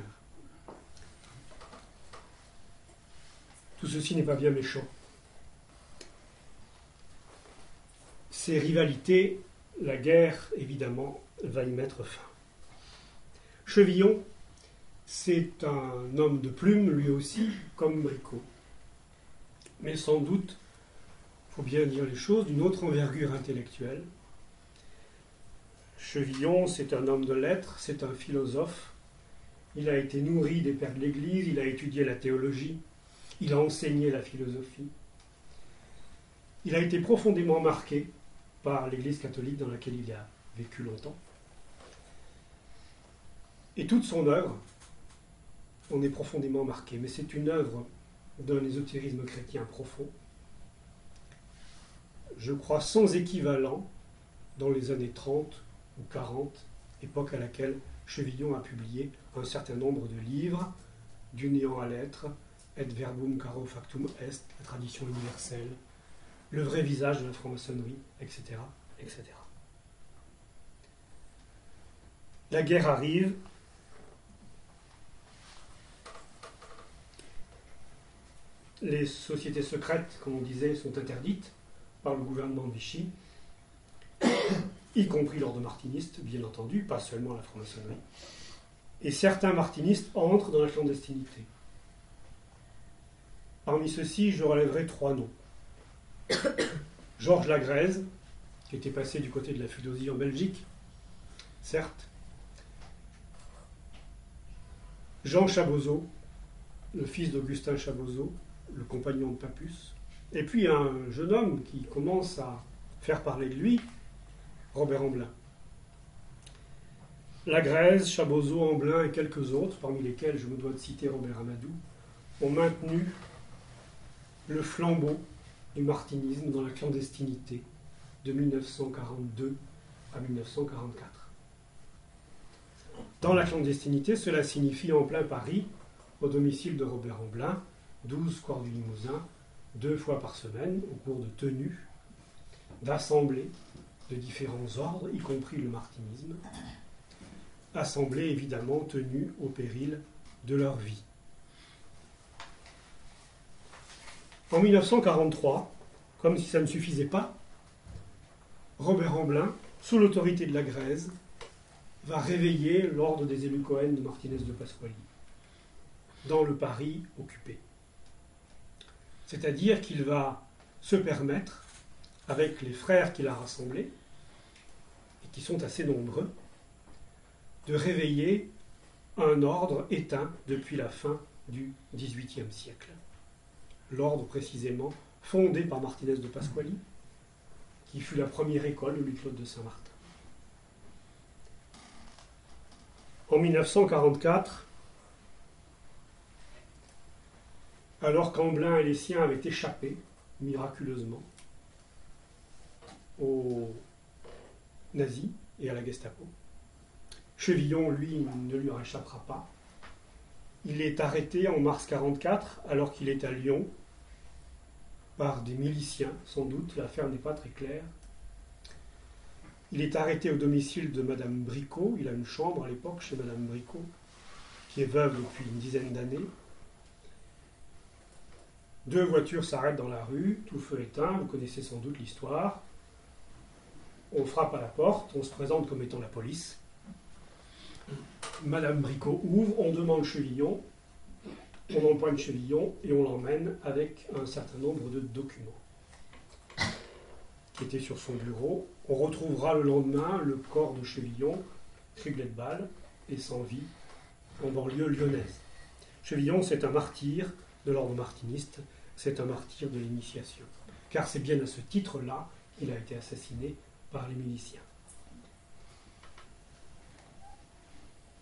Tout ceci n'est pas bien méchant. Ces rivalités, la guerre, évidemment, va y mettre fin. Chevillon, c'est un homme de plume, lui aussi, comme Bricot. Mais sans doute, il faut bien dire les choses, d'une autre envergure intellectuelle. Chevillon, c'est un homme de lettres, c'est un philosophe. Il a été nourri des pères de l'Église, il a étudié la théologie, il a enseigné la philosophie. Il a été profondément marqué par l'Église catholique dans laquelle il a vécu longtemps. Et toute son œuvre en est profondément marquée, mais c'est une œuvre d'un ésotérisme chrétien profond, je crois sans équivalent dans les années 30 ou 40, époque à laquelle Chevillon a publié un certain nombre de livres, Du néant à l'être, Et verbum caro factum est, la tradition universelle, Le vrai visage de la franc-maçonnerie, etc., etc. La guerre arrive. Les sociétés secrètes, comme on disait, sont interdites par le gouvernement de Vichy, y compris l'ordre martiniste, bien entendu, pas seulement la franc-maçonnerie. Et certains martinistes entrent dans la clandestinité. Parmi ceux-ci, je relèverai 3 noms. Georges Lagrèze, qui était passé du côté de la Fudosie en Belgique, certes. Jean Chabozeau, le fils d'Augustin Chabozeau, le compagnon de Papus. Et puis un jeune homme qui commence à faire parler de lui, Robert Amblin. Lagrèze, Chabozeau, Amblin et quelques autres, parmi lesquels je me dois de citer Robert Amadou, ont maintenu le flambeau du martinisme dans la clandestinité de 1942 à 1944. Dans la clandestinité, cela signifie en plein Paris, au domicile de Robert Amblin, 12 square du Limousin, 2 fois par semaine, au cours de tenues, d'assemblées de différents ordres, y compris le martinisme, assemblées évidemment tenues au péril de leur vie. En 1943, comme si ça ne suffisait pas, Robert Amblin, sous l'autorité de Lagrèze, va réveiller l'ordre des élus Cohen de Martinez de Pasquali dans le Paris occupé. C'est-à-dire qu'il va se permettre, avec les frères qu'il a rassemblés, et qui sont assez nombreux, de réveiller un ordre éteint depuis la fin du XVIIIe siècle. L'ordre précisément fondé par Martinez de Pasquali, qui fut la première école de Louis-Claude de Saint-Martin. En 1944, alors qu'Amblin et les siens avaient échappé, miraculeusement, aux nazis et à la Gestapo, Chevillon, lui, ne lui en échappera pas. Il est arrêté en mars 1944, alors qu'il est à Lyon, par des miliciens, sans doute, l'affaire n'est pas très claire. Il est arrêté au domicile de Madame Bricot, il a une chambre à l'époque chez Madame Bricot, qui est veuve depuis une dizaine d'années. 2 voitures s'arrêtent dans la rue, tout feu éteint, vous connaissez sans doute l'histoire. On frappe à la porte, on se présente comme étant la police. Madame Bricot ouvre, on demande Chevillon, on empoigne Chevillon et on l'emmène avec un certain nombre de documents qui étaient sur son bureau. On retrouvera le lendemain le corps de Chevillon, criblé de balles et sans vie, en banlieue lyonnaise. Chevillon, c'est un martyr de l'ordre martiniste, c'est un martyr de l'initiation, car c'est bien à ce titre-là qu'il a été assassiné par les miliciens.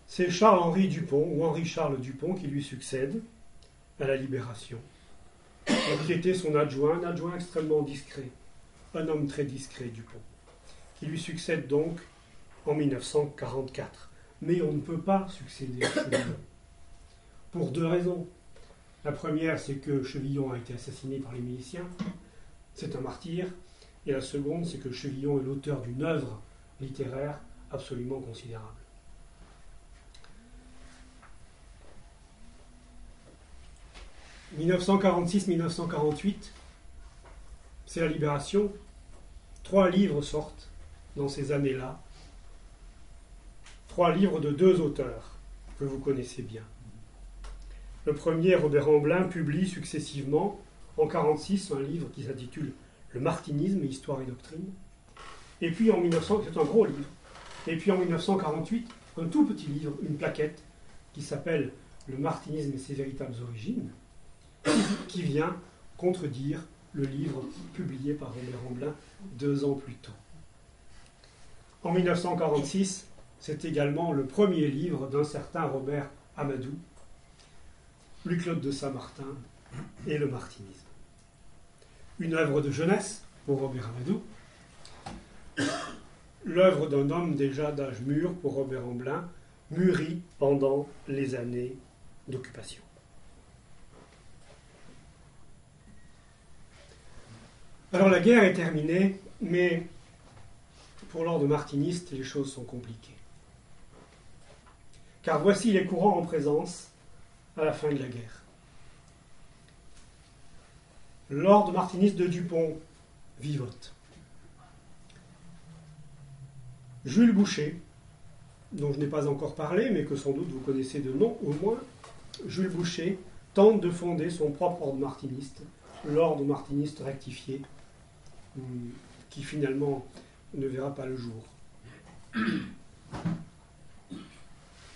C'est Charles-Henri Dupont, ou Henri-Charles Dupont, qui lui succède à la Libération, qui était son adjoint, un adjoint extrêmement discret, un homme très discret, Dupont, qui lui succède donc en 1944. Mais on ne peut pas succéder à Chevillon, pour 2 raisons. La première, c'est que Chevillon a été assassiné par les miliciens, c'est un martyr, et la seconde, c'est que Chevillon est l'auteur d'une œuvre littéraire absolument considérable. « 1946-1948, c'est la Libération. 3 livres sortent dans ces années-là. 3 livres de 2 auteurs que vous connaissez bien. Le premier, Robert Amblin, publie successivement en 1946 un livre qui s'intitule « Le martinisme, histoire et doctrine ». Et puis en 1900, c'est un gros livre. Et puis en 1948, un tout petit livre, une plaquette, qui s'appelle « Le martinisme et ses véritables origines », qui vient contredire le livre publié par Robert Amblin 2 ans plus tôt. En 1946, c'est également le premier livre d'un certain Robert Amadou, Louis-Claude de Saint-Martin et le martinisme. Une œuvre de jeunesse pour Robert Amadou, l'œuvre d'un homme déjà d'âge mûr pour Robert Amblin, mûri pendant les années d'occupation. Alors la guerre est terminée, mais pour l'ordre martiniste, les choses sont compliquées. Car voici les courants en présence à la fin de la guerre. L'ordre martiniste de Dupont vivote. Jules Boucher, dont je n'ai pas encore parlé, mais que sans doute vous connaissez de nom au moins, Jules Boucher tente de fonder son propre ordre martiniste, l'ordre martiniste rectifié, qui finalement ne verra pas le jour.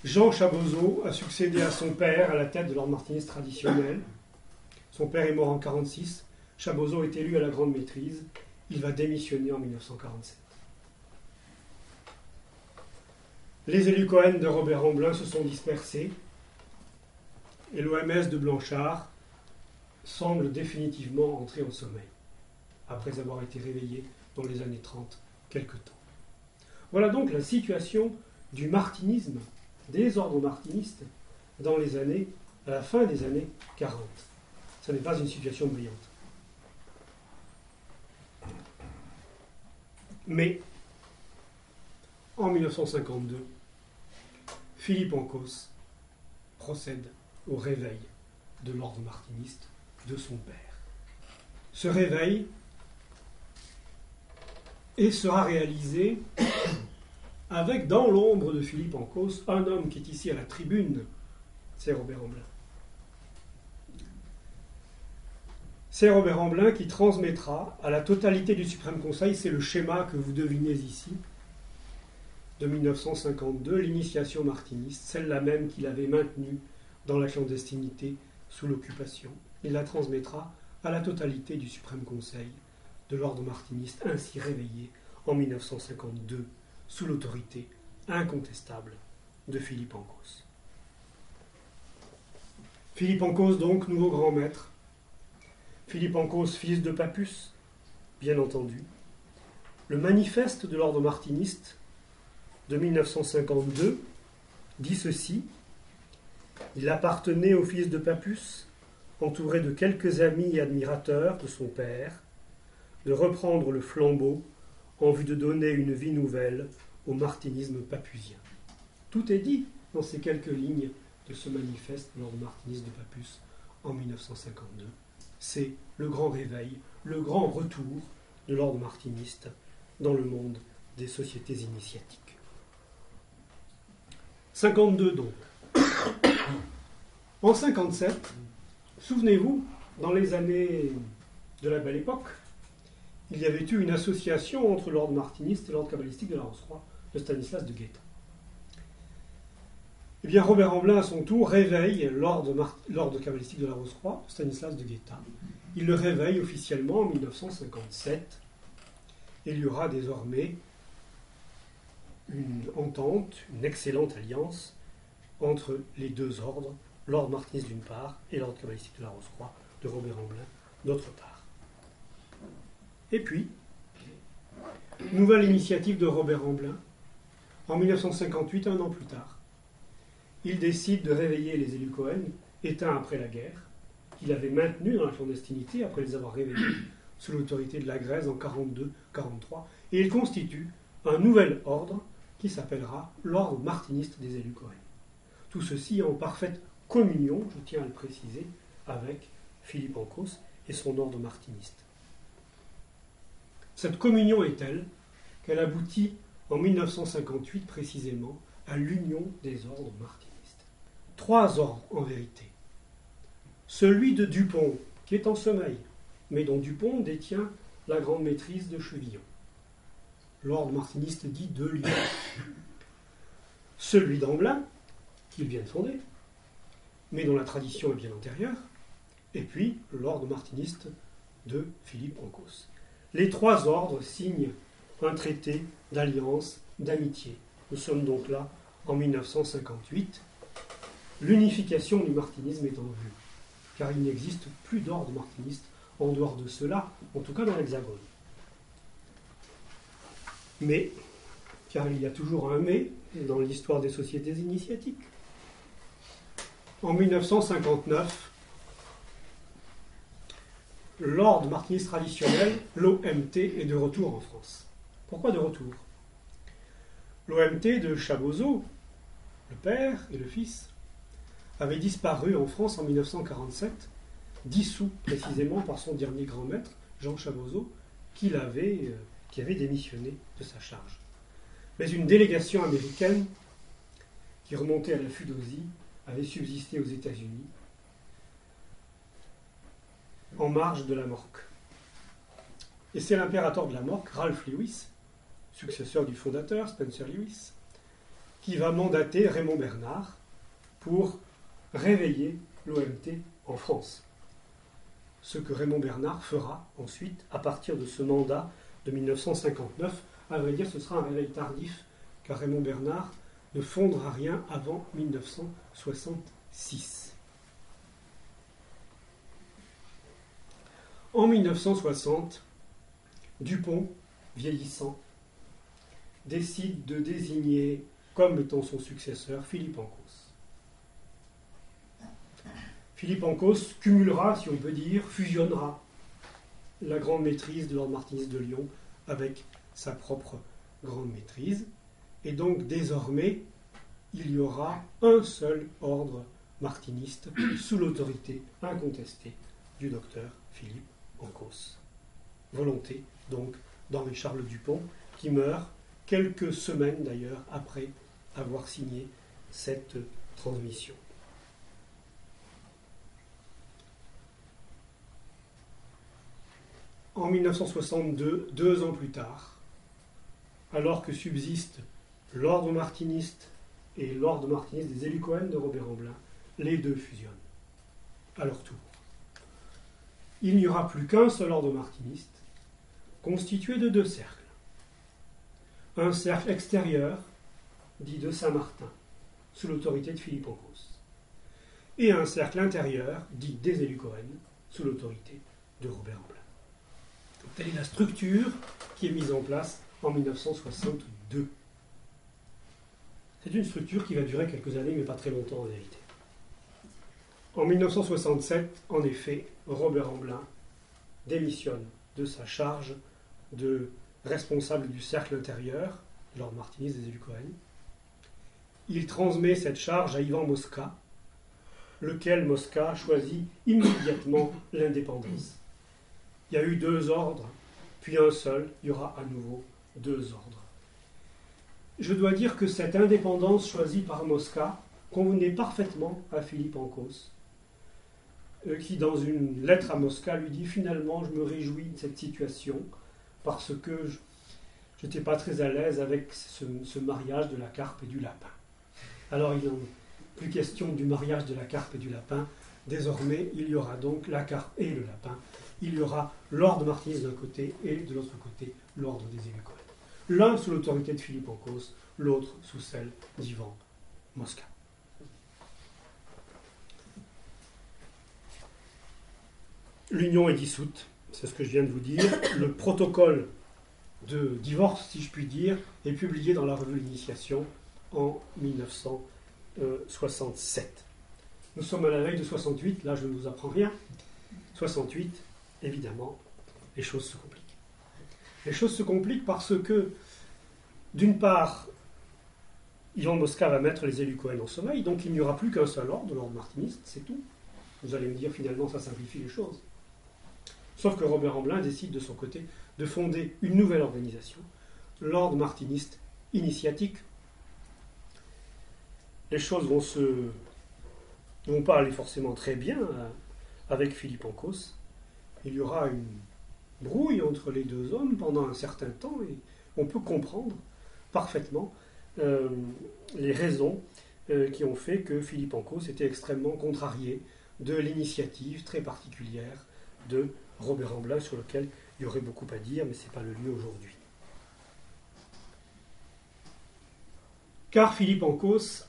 Jean Chaboseau a succédé à son père à la tête de l'ordre martiniste traditionnel. Son père est mort en 1946. Chaboseau est élu à la grande maîtrise. Il va démissionner en 1947. Les élus Cohen de Robert Amblin se sont dispersés et l'OMS de Blanchard semble définitivement entrer en sommeil, après avoir été réveillé dans les années 30 quelque temps. Voilà donc la situation du martinisme, des ordres martinistes, dans les années, à la fin des années 40. Ce n'est pas une situation brillante. Mais, en 1952, Philippe Ancos procède au réveil de l'ordre martiniste de son père. Ce réveil sera réalisé avec dans l'ombre de Philippe Encausse un homme qui est ici à la tribune, c'est Robert Amblin. C'est Robert Amblin qui transmettra à la totalité du Suprême Conseil, c'est le schéma que vous devinez ici, de 1952, l'initiation martiniste, celle-là même qu'il avait maintenue dans la clandestinité sous l'occupation. Il la transmettra à la totalité du Suprême Conseil de l'ordre martiniste, ainsi réveillé en 1952, sous l'autorité incontestable de Philippe Encausse. Philippe Encausse, donc, nouveau grand maître. Philippe Encausse, fils de Papus, bien entendu. Le manifeste de l'ordre martiniste de 1952 dit ceci: il appartenait au fils de Papus, entouré de quelques amis et admirateurs de son père, de reprendre le flambeau en vue de donner une vie nouvelle au martinisme papusien. Tout est dit dans ces quelques lignes de ce manifeste de l'ordre martiniste de Papus en 1952. C'est le grand réveil, le grand retour de l'ordre martiniste dans le monde des sociétés initiatiques. 52 donc. En 57, souvenez-vous, dans les années de la Belle Époque, il y avait eu une association entre l'ordre martiniste et l'ordre kabbalistique de la Rose-Croix, de Stanislas de Guetta. Eh bien, Robert Amblin, à son tour, réveille l'ordre kabbalistique de la Rose-Croix, Stanislas de Guetta. Il le réveille officiellement en 1957. Il y aura désormais une entente, une excellente alliance entre les deux ordres, l'ordre martiniste d'une part et l'ordre kabbalistique de la Rose-Croix de Robert Amblin d'autre part. Et puis, nouvelle initiative de Robert Amblin, en 1958, un an plus tard. Il décide de réveiller les élus Cohen, éteints après la guerre, qu'il avait maintenus dans la clandestinité après les avoir réveillés sous l'autorité de la Grèce en 1942-1943, et il constitue un nouvel ordre qui s'appellera l'ordre martiniste des élus Cohen. Tout ceci en parfaite communion, je tiens à le préciser, avec Philippe Encausse et son ordre martiniste. Cette communion est telle qu'elle aboutit en 1958 précisément à l'union des ordres martinistes. 3 ordres en vérité. Celui de Dupont, qui est en sommeil, mais dont Dupont détient la grande maîtrise de Chevillon. L'ordre martiniste dit de Lyon. Celui d'Amblin, qu'il vient de fonder, mais dont la tradition est bien antérieure, et puis l'ordre martiniste de Philippe Encausse. Les 3 ordres signent un traité d'alliance, d'amitié. Nous sommes donc là en 1958. L'unification du martinisme est en vue, car il n'existe plus d'ordre martiniste en dehors de cela, en tout cas dans l'Hexagone. Mais, car il y a toujours un mais dans l'histoire des sociétés initiatiques, en 1959, l'ordre martiniste traditionnel, l'OMT, est de retour en France. Pourquoi de retour? L'OMT de Chaboseau, le père et le fils, avait disparu en France en 1947, dissous précisément par son dernier grand maître, Jean Chaboseau, qui avait démissionné de sa charge. Mais une délégation américaine qui remontait à la Fudosie avait subsisté aux États-Unis en marge de la Morque. Et c'est l'impérateur de la Morque, Ralph Lewis, successeur du fondateur, Spencer Lewis, qui va mandater Raymond Bernard pour réveiller l'OMT en France. Ce que Raymond Bernard fera ensuite à partir de ce mandat de 1959. À vrai dire, ce sera un réveil tardif, car Raymond Bernard ne fondera rien avant 1966. En 1960, Dupont, vieillissant, décide de désigner comme étant son successeur Philippe Encausse. Philippe Encausse cumulera, si on peut dire, fusionnera la grande maîtrise de l'ordre martiniste de Lyon avec sa propre grande maîtrise. Et donc, désormais, il y aura un seul ordre martiniste sous l'autorité incontestée du docteur Philippe Encausse. Volonté, donc, d'Henri-Charles Dupont, qui meurt quelques semaines d'ailleurs après avoir signé cette transmission. En 1962, 2 ans plus tard, alors que subsistent l'ordre martiniste et l'ordre martiniste des élus Cohen de Robert Amblin, les deux fusionnent à leur tour. Il n'y aura plus qu'un seul ordre martiniste, constitué de 2 cercles. Un cercle extérieur, dit de Saint-Martin, sous l'autorité de Philippe Ancos, et un cercle intérieur, dit des élus Cohen, sous l'autorité de Robert Amblin. Telle est la structure qui est mise en place en 1962. C'est une structure qui va durer quelques années, mais pas très longtemps en vérité. En 1967, en effet, Robert Amblin démissionne de sa charge de responsable du cercle intérieur, de l'ordre martiniste des élus Cohen. Il transmet cette charge à Ivan Mosca, lequel Mosca choisit immédiatement l'indépendance. Il y a eu 2 ordres, puis un seul, il y aura à nouveau 2 ordres. Je dois dire que cette indépendance choisie par Mosca convenait parfaitement à Philippe Ancos, qui dans une lettre à Mosca lui dit « Finalement, je me réjouis de cette situation parce que je n'étais pas très à l'aise avec ce mariage de la carpe et du lapin. » Alors il n'en est plus question du mariage de la carpe et du lapin. Désormais, il y aura donc la carpe et le lapin. Il y aura l'ordre martiniste d'un côté et de l'autre côté l'ordre des élus Cohen. L'un sous l'autorité de Philippe Ancos, l'autre sous celle d'Ivan Mosca. L'union est dissoute, c'est ce que je viens de vous dire. Le protocole de divorce, si je puis dire, est publié dans la revue L'Initiation en 1967. Nous sommes à la veille de 68, là je ne vous apprends rien. 68, évidemment, les choses se compliquent. Les choses se compliquent parce que, d'une part, Ivan Mosca va mettre les élus Cohen en sommeil, donc il n'y aura plus qu'un seul ordre, l'ordre martiniste, c'est tout. Vous allez me dire, finalement, ça simplifie les choses. Sauf que Robert Amblin décide de son côté de fonder une nouvelle organisation, l'ordre martiniste initiatique. Les choses ne vont pas aller forcément très bien avec Philippe Ancos. Il y aura une brouille entre les 2 hommes pendant un certain temps et on peut comprendre parfaitement les raisons qui ont fait que Philippe Ancos était extrêmement contrarié de l'initiative très particulière de Robert Amblin, sur lequel il y aurait beaucoup à dire, mais ce n'est pas le lieu aujourd'hui. Car Philippe Ancos,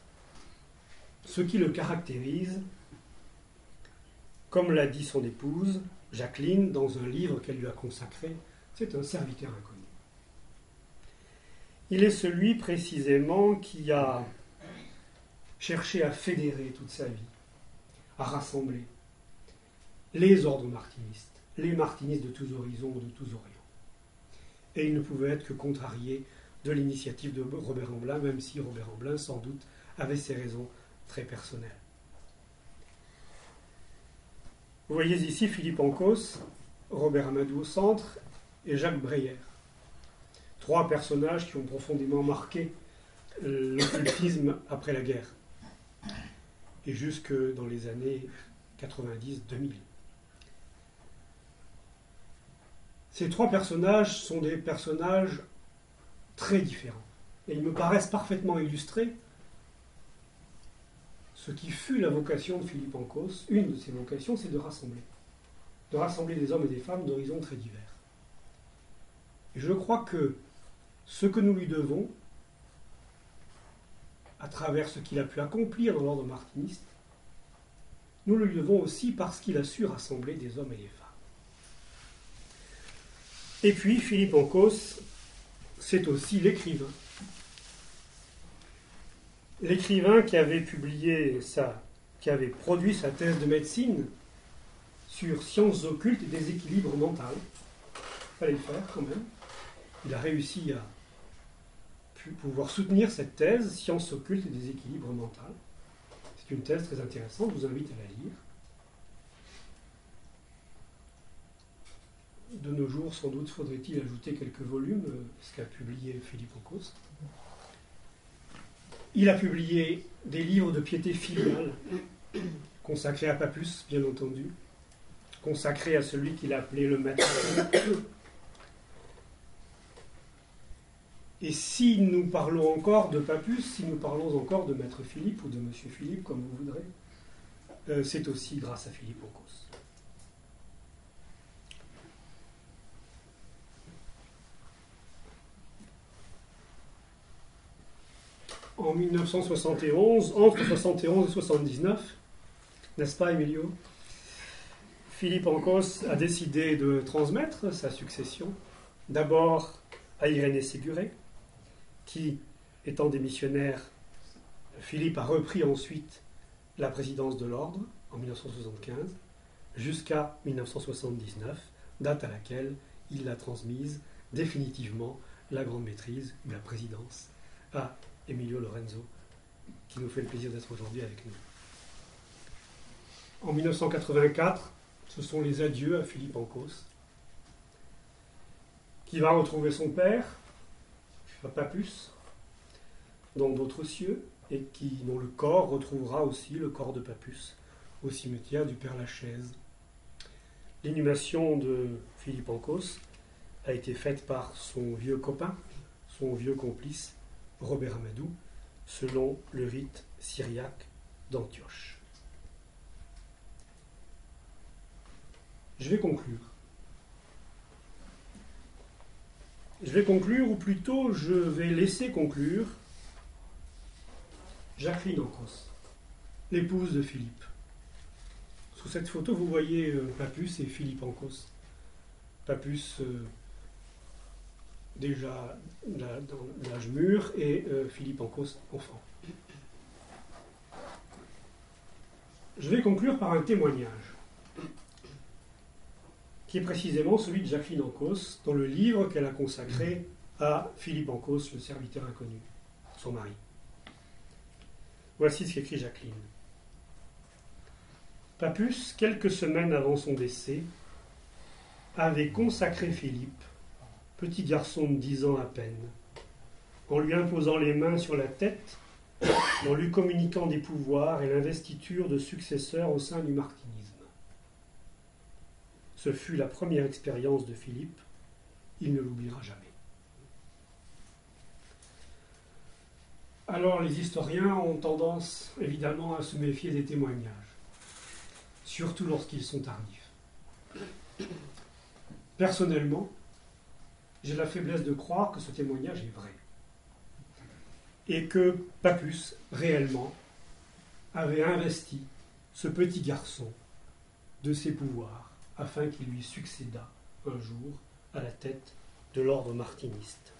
ce qui le caractérise, comme l'a dit son épouse, Jacqueline, dans un livre qu'elle lui a consacré, c'est un serviteur inconnu. Il est celui précisément qui a cherché à fédérer toute sa vie, à rassembler les ordres martinistes, les martinistes de tous horizons ou de tous orients. Et il ne pouvait être que contrarié de l'initiative de Robert Amblin, même si Robert Amblin, sans doute, avait ses raisons très personnelles. Vous voyez ici Philippe Ancos, Robert Amadou au centre et Jacques Breyer. 3 personnages qui ont profondément marqué l'occultisme après la guerre et jusque dans les années 90-2000. Ces 3 personnages sont des personnages très différents et ils me paraissent parfaitement illustrer ce qui fut la vocation de Philippe Ancos. Une de ses vocations, c'est de rassembler des hommes et des femmes d'horizons très divers. Et je crois que ce que nous lui devons, à travers ce qu'il a pu accomplir dans l'ordre martiniste, nous le lui devons aussi parce qu'il a su rassembler des hommes et des femmes. Et puis, Philippe Ancos, c'est aussi l'écrivain. L'écrivain qui avait qui avait produit sa thèse de médecine sur sciences occultes et déséquilibre mental. Il fallait le faire quand même. Il a réussi à pouvoir soutenir cette thèse, sciences occultes et déséquilibre mental. C'est une thèse très intéressante, je vous invite à la lire. de nos jours, sans doute faudrait-il ajouter quelques volumes, ce qu'a publié Philippe Ancos. Il a publié des livres de piété filiale, consacrés à Papus, bien entendu, consacrés à celui qu'il a appelé le maître. Et si nous parlons encore de Papus, si nous parlons encore de Maître Philippe ou de Monsieur Philippe, comme vous voudrez, c'est aussi grâce à Philippe Ancos. En 1971, entre 71 et 79, n'est-ce pas, Emilio? Philippe Ancos a décidé de transmettre sa succession, d'abord à Irénée Séguré, qui, étant démissionnaire, Philippe a repris ensuite la présidence de l'ordre en 1975, jusqu'à 1979, date à laquelle il a transmise définitivement la grande maîtrise, ou la présidence, à Emilio Lorenzo, qui nous fait le plaisir d'être aujourd'hui avec nous. En 1984, ce sont les adieux à Philippe Ancos, qui va retrouver son père, Papus, dans d'autres cieux, et dont le corps retrouvera aussi le corps de Papus au cimetière du Père-Lachaise. L'inhumation de Philippe Ancos a été faite par son vieux copain, son vieux complice, Robert Amadou, selon le rite syriaque d'Antioche. Je vais conclure. Je vais conclure, ou plutôt je vais laisser conclure Jacqueline Ancos, l'épouse de Philippe. Sous cette photo, vous voyez Papus et Philippe Ancos. Papus déjà dans l'âge mûr et Philippe Ancos enfant. Je vais conclure par un témoignage qui est précisément celui de Jacqueline Ancos dans le livre qu'elle a consacré à Philippe Ancos, le serviteur inconnu, son mari. Voici ce qu'écrit Jacqueline. Papus, quelques semaines avant son décès, avait consacré Philippe, petit garçon de 10 ans à peine, en lui imposant les mains sur la tête, en lui communiquant des pouvoirs et l'investiture de successeur au sein du martinisme. Ce fut la première expérience de Philippe, il ne l'oubliera jamais. Alors les historiens ont tendance évidemment à se méfier des témoignages, surtout lorsqu'ils sont tardifs. Personnellement, j'ai la faiblesse de croire que ce témoignage est vrai et que Papus, réellement, avait investi ce petit garçon de ses pouvoirs afin qu'il lui succédât un jour à la tête de l'ordre martiniste.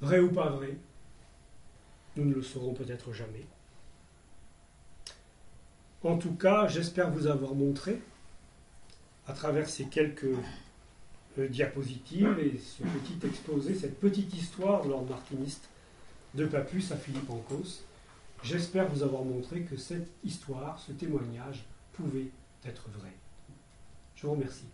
Vrai ou pas vrai, nous ne le saurons peut-être jamais. En tout cas, j'espère vous avoir montré, à travers ces quelques diapositives et ce petit exposé, cette petite histoire de l'ordre martiniste de Papus à Philippe Ancos, j'espère vous avoir montré que cette histoire, ce témoignage, pouvait être vrai. Je vous remercie.